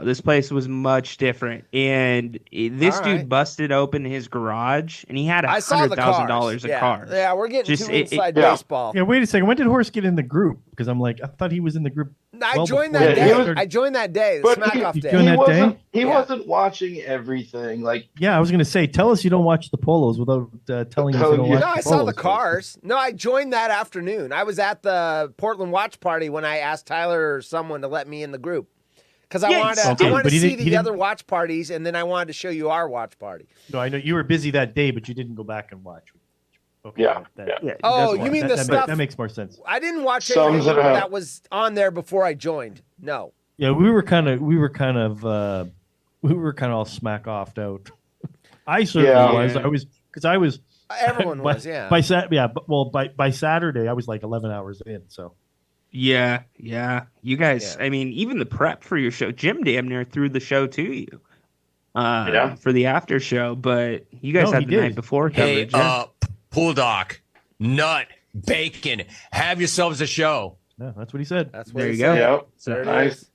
this place was much different, and this dude busted open his garage, and he had $100,000 of cars. Yeah, we're getting too inside baseball. Yeah, wait a second. When did Horse get in the group? Because I'm like, I thought he was in the group. I joined that day. I joined that day. The Smack-Off day. He wasn't watching everything. Like, yeah, I was gonna say, tell us you don't watch the polos without telling us you don't watch. No, I saw the cars. No, I joined that afternoon. I was at the Portland watch party when I asked Tyler or someone to let me in the group. Because I wanted to see the other watch parties, and then I wanted to show you our watch party. No, I know you were busy that day, but you didn't go back and watch. Okay. Yeah. Oh, you mean the stuff? That makes more sense. I didn't watch anything that was on there before I joined. No. Yeah, we were kind of all smack offed out. I certainly was. I was. Everyone was. Yeah. By Saturday, I was like 11 hours in. So. Yeah. You guys, I mean, even the prep for your show, Jim damn near threw the show to you for the after show, but you guys had the night before coverage. Hey, Pool Doc, Nut, Bacon, have yourselves a show. Yeah, that's what he said. There you go. Yep. So nice.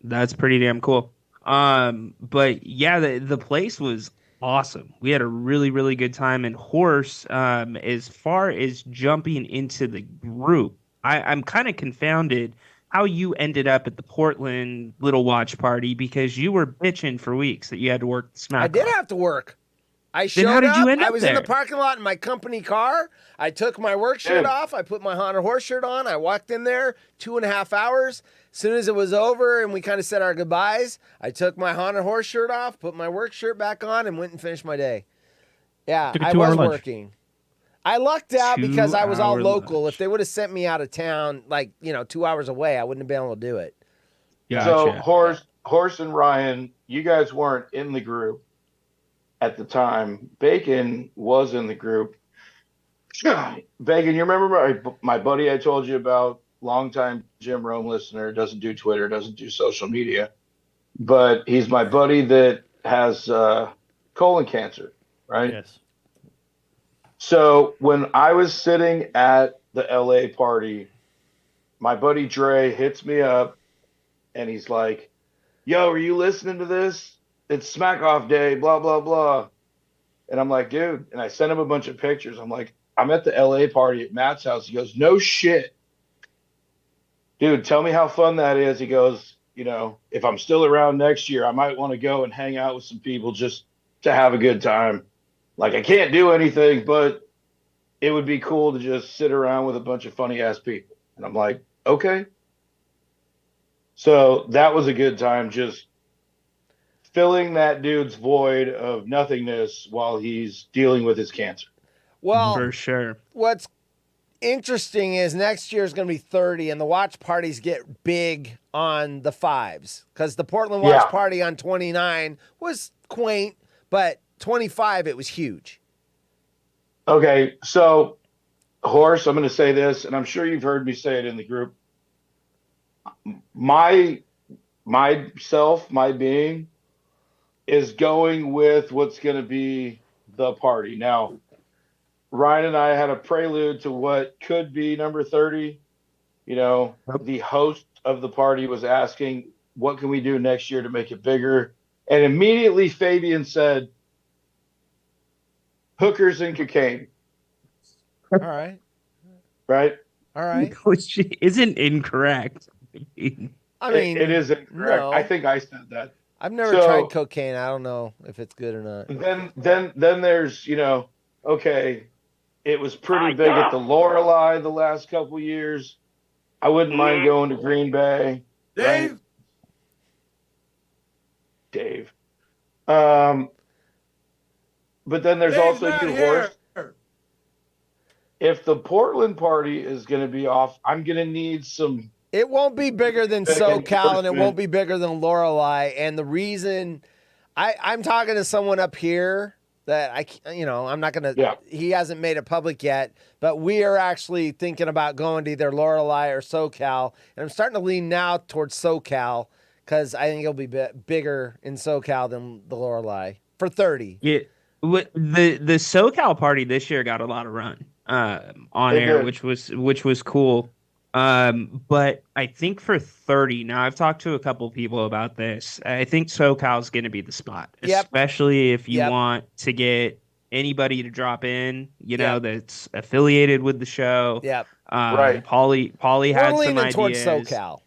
That's pretty damn cool. But yeah, the place was awesome. We had a really, really good time. And Horse, as far as jumping into the group, I'm kind of confounded how you ended up at the Portland little watch party because you were bitching for weeks that you had to work Smack. I did have to work. I showed how did up. You end up I was there? in the parking lot in my company car. I took my work shirt off. I put my Haunted Horse shirt on. I walked in there 2.5 hours. As soon as it was over and we kind of said our goodbyes, I took my Haunted Horse shirt off, put my work shirt back on, and went and finished my day. Yeah, I was working. I lucked out because I was all local. Lunch. If they would have sent me out of town, 2 hours away, I wouldn't have been able to do it. Gotcha. So Horse and Ryan, you guys weren't in the group at the time. Bacon was in the group. Bacon, you remember my buddy I told you about, longtime Jim Rome listener, doesn't do Twitter, doesn't do social media, but he's my buddy that has colon cancer, right? Yes. So when I was sitting at the LA party, my buddy Dre hits me up and he's like, "Yo, are you listening to this?" it's Smack Off Day, blah, blah, blah. And I'm like, dude, and I sent him a bunch of pictures. I'm like, I'm at the LA party at Matt's house. He goes, no shit. Dude, tell me how fun that is. He goes, you know, if I'm still around next year, I might want to go and hang out with some people just to have a good time. Like, I can't do anything, but it would be cool to just sit around with a bunch of funny ass people. And I'm like, okay. So that was a good time, just filling that dude's void of nothingness while he's dealing with his cancer. Well, for sure. What's interesting is next year is going to be 30, and the watch parties get big on the 5s because the Portland watch party on 29 was quaint, but 25 it was huge. Okay, so Horse, I'm going to say this, and I'm sure you've heard me say it in the group. My being is going with what's going to be the party. Now, Ryan and I had a prelude to what could be number 30. You know, the host of the party was asking, what can we do next year to make it bigger? And immediately Fabian said, hookers and cocaine. All right. Right? All right. Which isn't incorrect. I mean, it is incorrect. no. I think I said that. I've never tried cocaine. I don't know if it's good or not. Then there's, you know, okay, it was pretty big at the Lorelei the last couple years. I wouldn't mind going to Green Bay. Dave. Right? Dave. But then there's Dave's also not Horse. here. If the Portland party is going to be off, I'm going to need some. It won't be bigger than SoCal, and it won't be bigger than Lorelei. And the reason I'm talking to someone up here that I'm not going to, he hasn't made it public yet, but we are actually thinking about going to either Lorelei or SoCal. And I'm starting to lean now towards SoCal because I think it'll be bigger in SoCal than the Lorelei for 30. Yeah. The SoCal party this year got a lot of run on air, which was cool. But I think for 30, now I've talked to a couple people about this. I think SoCal's going to be the spot, especially if you want to get anybody to drop in, you know, that's affiliated with the show. Yep. Right. Paulie had some ideas. Towards SoCal.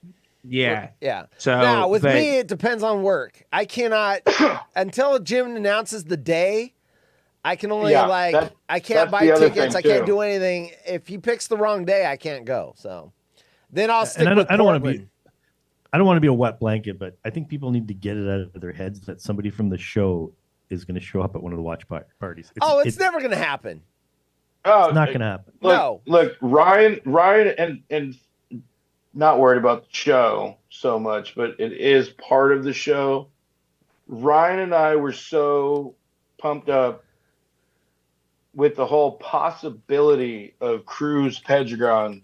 Yeah. Yeah. So now with me, it depends on work. I cannot until Jim announces the day. I can only I can't buy tickets. I can't do anything. If he picks the wrong day, I can't go. So then I'll stick with I don't want to be a wet blanket, but I think people need to get it out of their heads that somebody from the show is going to show up at one of the watch parties. It's never going to happen. It's not going to happen. Look, Ryan, and not worried about the show so much, but it is part of the show. Ryan and I were so pumped up with the whole possibility of Cruz Pedregon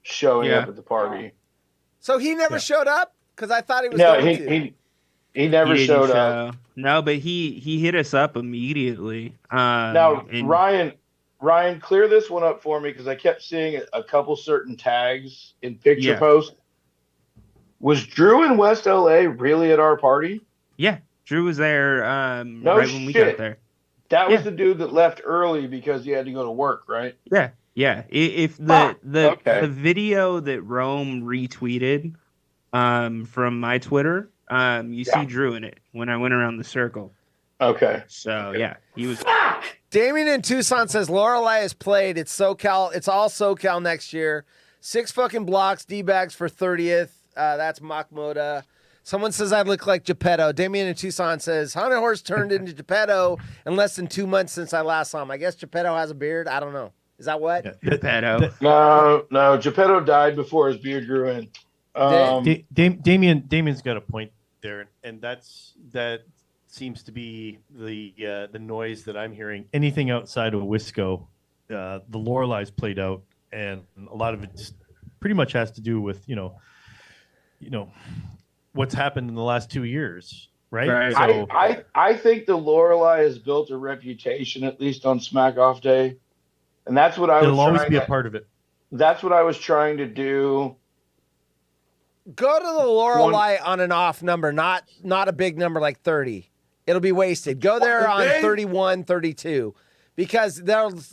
showing up at the party. So he never showed up? Because I thought he was going to. He never showed up. No, but he hit us up immediately. Now, Ryan, clear this one up for me because I kept seeing a couple certain tags in picture posts. Was Drew in West LA really at our party? Yeah, Drew was there no right when we got there. That was the dude that left early because he had to go to work, right? Yeah, yeah. If the video that Rome retweeted from my Twitter, you see Drew in it when I went around the circle. Okay. So yeah, he was. Damien in Tucson says Lorelei has played. It's SoCal. It's all SoCal next year. 6 fucking blocks. D-bags for 30th. That's Makmoda. Someone says I look like Geppetto. Damien in Tucson says Haunted Horse turned into Geppetto in less than 2 months since I last saw him. I guess Geppetto has a beard. I don't know. Is that what? Geppetto. No. Geppetto died before his beard grew in. Damien's got a point there, and that seems to be the noise that I'm hearing. Anything outside of Wisco, the Lorelei's played out, and a lot of it just pretty much has to do with you know what's happened in the last 2 years, right? So, I think the Lorelei has built a reputation, at least on Smack Off Day, and that's what it'll always be a part of it. That's what I was trying to do. Go to the Lorelei on an off number, not a big number like 30. It'll be wasted. Go there on 31, 32, because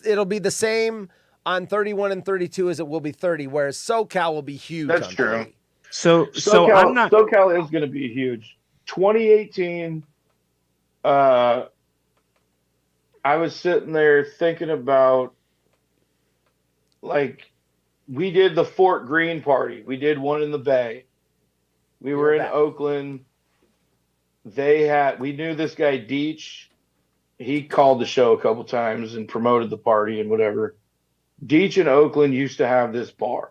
it'll be the same on 31 and 32 as it will be 30, whereas SoCal will be huge. That's on true. 30. So I'm not. SoCal is going to be huge. 2018. I was sitting there thinking about, like, we did the Fort Greene party. We did one in the Bay. We were in Oakland. We knew this guy Deech. He called the show a couple times and promoted the party and whatever. Deech in Oakland used to have this bar.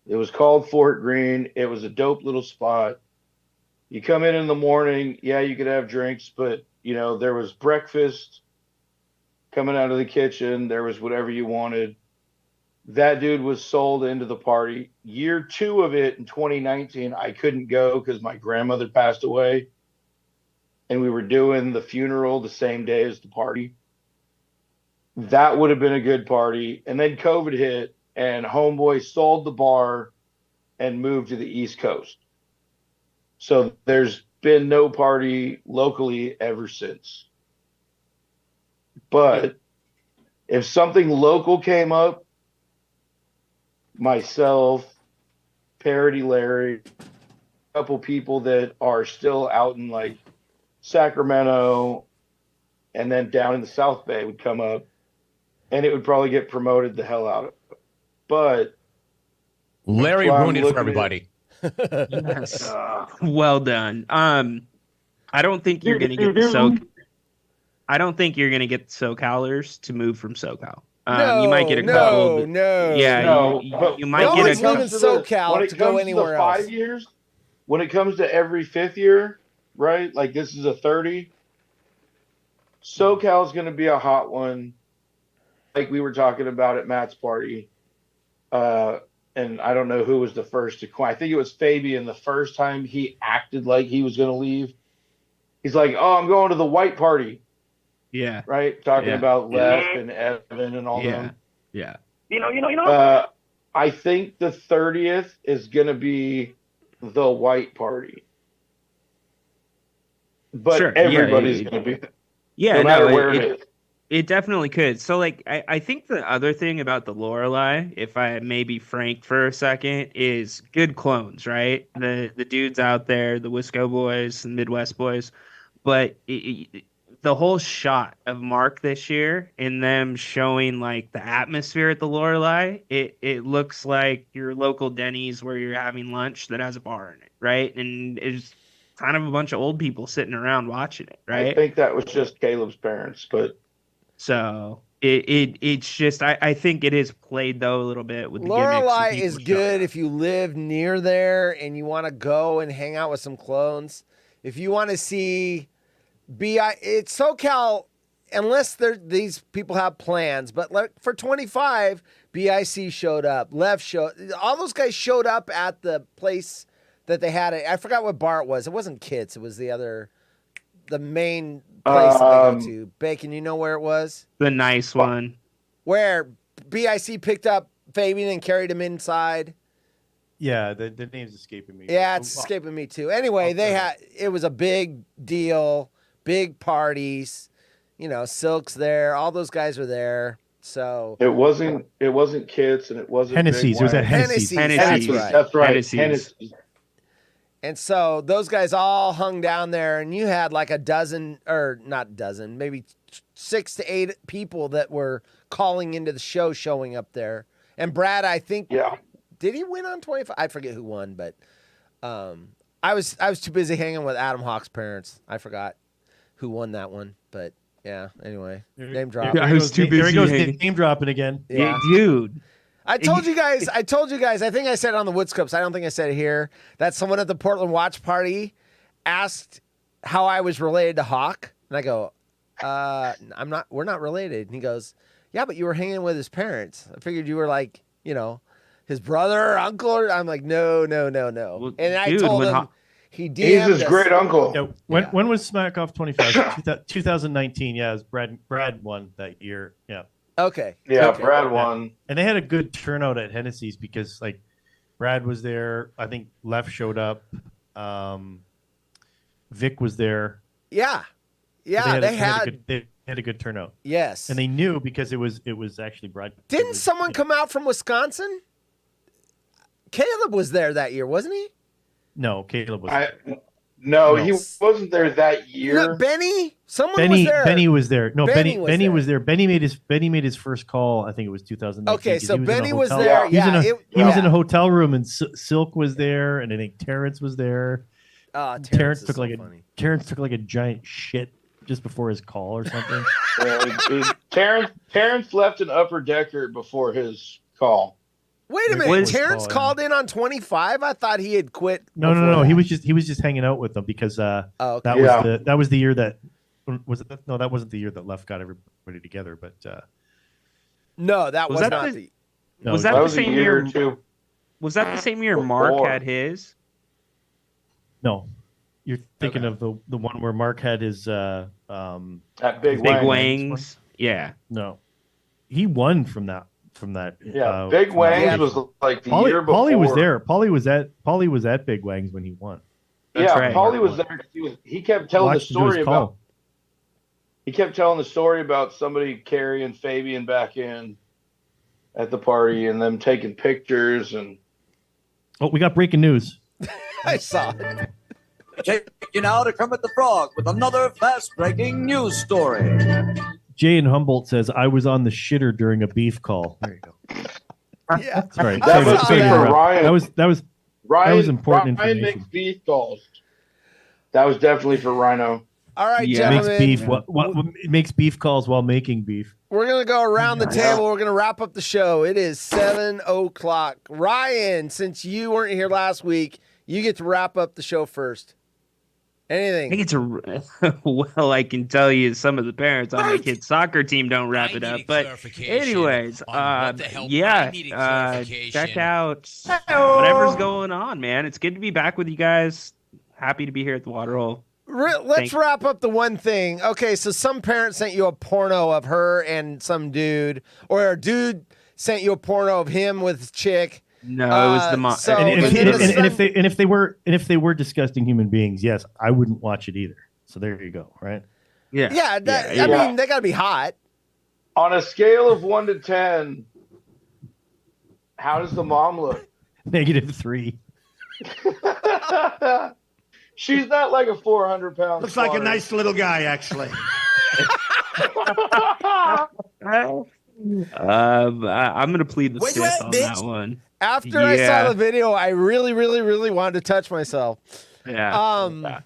It was called Fort Greene. It was a dope little spot. You come in the morning, yeah, you could have drinks, but there was breakfast coming out of the kitchen. There was whatever you wanted. That dude was sold into the party. Year 2 of it in 2019, I couldn't go because my grandmother passed away. And we were doing the funeral the same day as the party. That would have been a good party. And then COVID hit, and Homeboy sold the bar and moved to the East Coast. So there's been no party locally ever since. But if something local came up, myself, Parody Larry, a couple people that are still out in like Sacramento and then down in the South Bay would come up, and it would probably get promoted the hell out of it. But Larry ruined it for everybody. Yes. Well done. I don't think you're going to get the I don't think you're going to get the SoCalers to move from SoCal. You might get a couple. You might get a couple. SoCal to go anywhere else. 5 years, when it comes to every 5th year, right? Like this is a 30. SoCal is going to be a hot one, like we were talking about at Matt's party. And I don't know who was the first to quit. I think it was Fabian. The first time he acted like he was going to leave, he's like, "Oh, I'm going to the white party." Yeah. Right. Talking about Lef and Evan and all them. Yeah. I think the 30th is going to be the white party. But everybody's going to be no matter where it is. It definitely could. So, like, I think the other thing about the Lorelei, if I may be frank for a second, is good clones, right? The dudes out there, the Wisco boys, the Midwest boys. But the whole shot of Mark this year and them showing, like, the atmosphere at the Lorelei, it looks like your local Denny's where you're having lunch that has a bar in it, right? And it's kind of a bunch of old people sitting around watching it, right? I think that was just Caleb's parents, but... So it's just I think it is played though a little bit with the Lorelei is good if you live near there and you want to go and hang out with some clones. If you want to see it's SoCal, unless these people have plans. But like for 25, BIC showed up, all those guys showed up at the place that they had it. I forgot what bar it was. It wasn't Kits. It was the main place they go to. Bacon, you know where it was? The nice one. Where BIC picked up Fabian and carried him inside. Yeah, the name's escaping me. Yeah, it's escaping me too. Anyway, it was a big deal, big parties. Silk's there. All those guys were there. So it wasn't Kits and it wasn't Hennessy's. It was at Hennessy's. That's right. Hennessy's. And so those guys all hung down there, and you had like a dozen, or not dozen, maybe 6 to 8 people that were calling into the show, showing up there. And Brad, I think, did he win on 25? I forget who won, but I was too busy hanging with Adam Hawk's parents. I forgot who won that one, but yeah. Anyway, name drop. I was too busy. There he goes, name dropping again. Yeah, dude. I told you guys, I think I said it on the Woodscopes. I don't think I said it here, that someone at the Portland watch party asked how I was related to Hawk. And I go, we're not related. And he goes, yeah, but you were hanging with his parents. I figured you were like, his brother or uncle. I'm like, no. Well, and I told him he he's his great uncle. Yeah, when was Smack Off 25? 2019. Yeah, it was Brad won that year. Yeah. Okay. Yeah, okay. Brad won. And they had a good turnout at Hennessy's because, like, Brad was there. I think Lef showed up. Vic was there. Yeah. Yeah, they had a good turnout. Yes, and they knew because it was actually broad. Didn't someone come out from Wisconsin? Caleb was there that year, wasn't he? No, Caleb was. No, he wasn't there that year. No, Benny, was there. Benny was there. No, Benny was there. Benny made his first call. I think it was 2019. Okay, so Benny was there. He was in a hotel room, and Silk was there, and I think Terrence was there. Terrence took like a giant shit just before his call or something. Terrence left an upper decker before his call. Wait a minute, Terrence called in on 25. I thought he had quit. No. He was just hanging out with them because that was the year that was it. No, that wasn't the year that Left got everybody together. But no, that was not the. Was that the same year too? Was that the same year Mark had his? No, you're thinking of the one where Mark had his at Big Wangs. Yeah. No, he won from that. Yeah, Big Wangs was like the year before. Paulie was there. Paulie was at Big Wangs when he won. That's right. Paulie was there. He kept telling the story about. He kept telling the story about somebody carrying Fabian back in at the party and them taking pictures and. Oh, we got breaking news. I saw it. Taking out a Kermit the Frog with another fast-breaking news story. Jay in Humboldt says, I was on the shitter during a beef call. There you go. Yeah. That's right. That must be for Ryan. That was important Ryan information. makes beef calls. That was definitely for Rhino. All right, gentlemen. Makes beef. What makes beef calls while making beef? We're going to go around the table. We're going to wrap up the show. It is 7:00. Ryan, since you weren't here last week, you get to wrap up the show first. Anything? I think it's well, I can tell you some of the parents on my kid's soccer team don't wrap it up. But anyways, check out whatever's going on, man. It's good to be back with you guys. Happy to be here at the Waterhole. Let's wrap up the one thing. Okay, so some parent sent you a porno of her and some dude, or a dude sent you a porno of him with his chick. No, it was the mom. And if they were disgusting human beings, yes, I wouldn't watch it either. So there you go, right? Yeah. I mean, they got to be hot. On a scale of 1 to 10, how does the mom look? -3. She's not like a 400-pound. Looks like a nice little guy, actually. I'm gonna plead the fifth on that one. After I saw the video, I really, really, really wanted to touch myself. Yeah.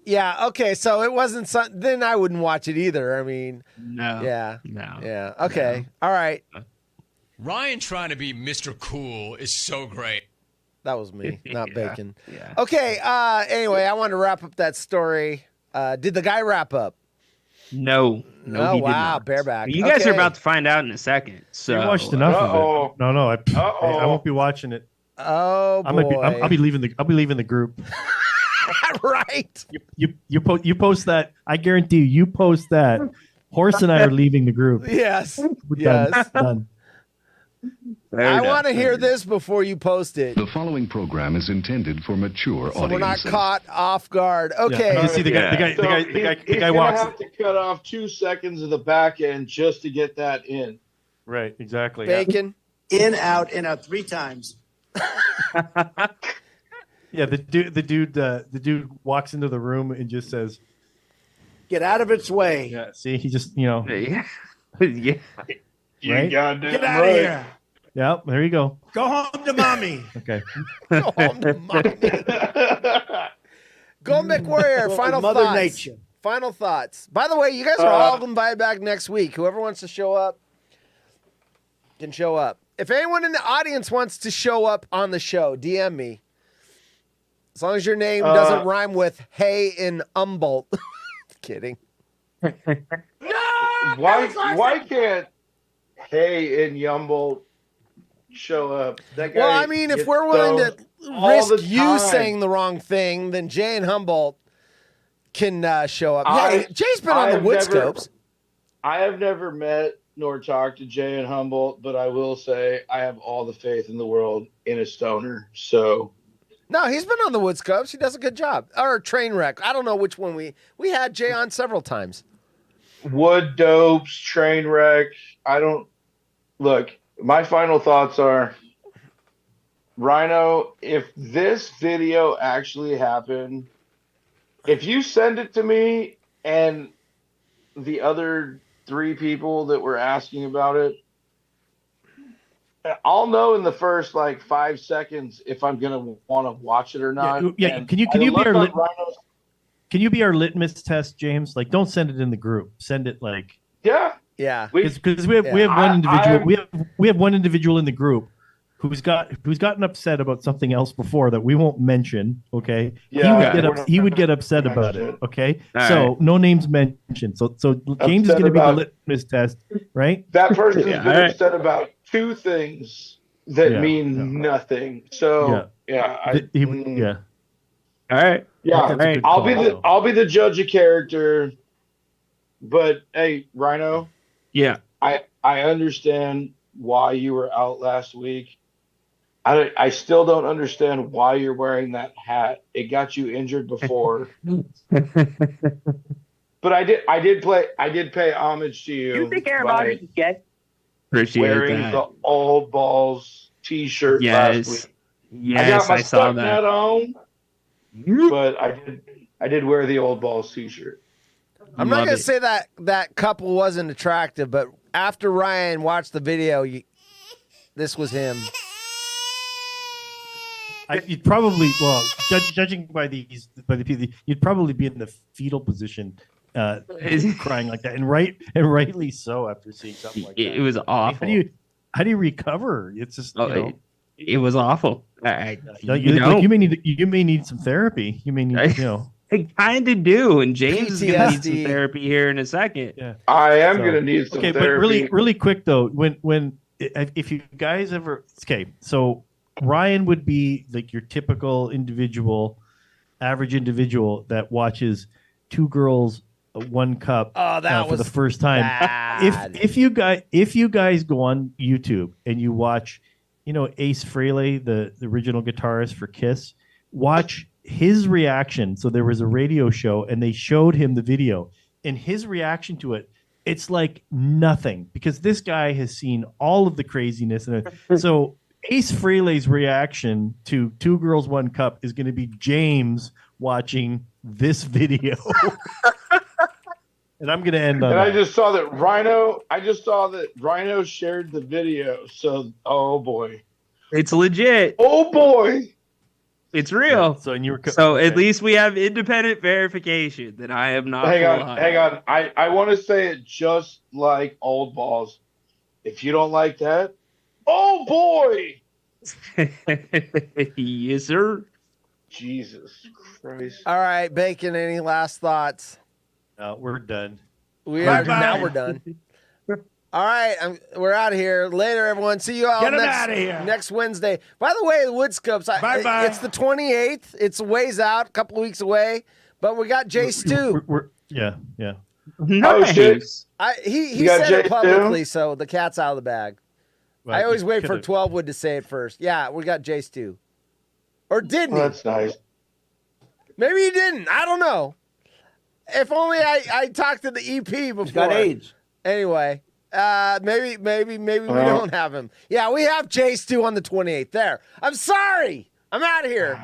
Yeah. Okay. So it wasn't something. Then I wouldn't watch it either. I mean. No. Yeah. No. Yeah. Okay. No. All right. Ryan trying to be Mr. Cool is so great. That was me, not Bacon. Yeah. Okay. Anyway, I want to wrap up that story. Did the guy wrap up? No. Oh, he did wow. not. Bareback. You guys are about to find out in a second. So you watched enough of it. No, I won't be watching it. Oh boy. I'll be leaving the group. Right. You post that. I guarantee you post that. Horse and I are leaving the group. Yes. We're done. I want to hear this before you post it. The following program is intended for mature so audiences. We're not caught off guard. Okay. Yeah. You see the guy walks. Have to cut off 2 seconds of the back end just to get that in. Right. Exactly. Bacon. In, out, 3 times. Yeah. The dude walks into the room and just says, "Get out of its way." Yeah. See, he just yeah. You right? goddamn Get out of here. Yep, there you go. Go home to mommy. Okay. Go home to mommy. Go McWarrior. Final Mother thoughts. Nature. Final thoughts. By the way, you guys are all invited back next week. Whoever wants to show up can show up. If anyone in the audience wants to show up on the show, DM me. As long as your name doesn't rhyme with "hey" in Humboldt. Kidding. Why can't "hey" in Humboldt show up? That guy. Well, I mean, if we're willing to risk you saying the wrong thing, then Jay and Humboldt can show up. Yeah, Jay's been on the Woodscopes. I have never met nor talked to Jay and Humboldt, but I will say I have all the faith in the world in a stoner. So No, he's been on the Wood Scopes. He does a good job. Or Trainwreck. I don't know which one we had Jay on several times. Wood Dopes, Trainwreck. Look, my final thoughts are, Rhino, if this video actually happened, if you send it to me and the other 3 people that were asking about it, I'll know in the first 5 seconds if I'm gonna want to watch it or not. Yeah. Can you be our litmus test, James? Don't send it in the group. Send it yeah. Because we have one individual. We have one individual in the group who's gotten upset about something else before that we won't mention. Okay. Yeah. He would get upset about it. Okay. All so no names mentioned. So James is going to be the litmus test, right? That person's been upset about 2 things that mean nothing. So yeah. All right. Yeah. I'll be the judge of character. But hey, Rhino. Yeah. I understand why you were out last week. I still don't understand why you're wearing that hat. It got you injured before. But I did pay homage to you. You think everybody can get wearing the Old Balls t-shirt last week. Yes, I saw that on, but I did wear the Old Balls t-shirt. I'm not going to say that couple wasn't attractive, but after Ryan watched the video, this was him. You'd probably, judging by the people, you'd probably be in the fetal position, crying like that, and rightly so after seeing something like that. It was awful. How do you recover? It's just it was awful. You may need some therapy. You may need I kind of do, and James is going to need some therapy here in a second. Yeah, I am going to need some therapy. But really quick though, if you guys ever so Ryan would be your typical average individual that watches 2 girls, 1 cup for the first time. Bad. If you guys go on YouTube and you watch, Ace Frehley, the original guitarist for Kiss, watch his reaction. So there was a radio show and they showed him the video, and his reaction to it, it's like nothing, because this guy has seen all of the craziness. And so Ace Frehley's reaction to 2 Girls, 1 Cup is going to be James watching this video. And I'm going to end on that. I just saw that Rhino shared the video. So, oh boy. It's legit. Oh boy. It's real. Yeah, so at least we have independent verification that I am not. Hang on. I want to say it just like Old Balls. If you don't like that, oh boy. Yes, sir. Jesus Christ. All right, Bacon, any last thoughts? We're done. Now we're done. All right, we're out of here. Later, everyone. See you all next Wednesday. By the way, the Wood Scopes, Bye-bye. It's the 28th. It's a ways out, a couple weeks away. But we got Jay Stu. Yeah. Nice. He said it publicly, so the cat's out of the bag. Well, I always wait for 12wood to say it first. Yeah, we got Jay Stu. Or didn't he? That's nice. Maybe he didn't. I don't know. If only I talked to the EP before. He's got AIDS. Anyway. Maybe we don't have him. Yeah, we have Jay Stu on the 28th. There. I'm sorry. I'm out of here.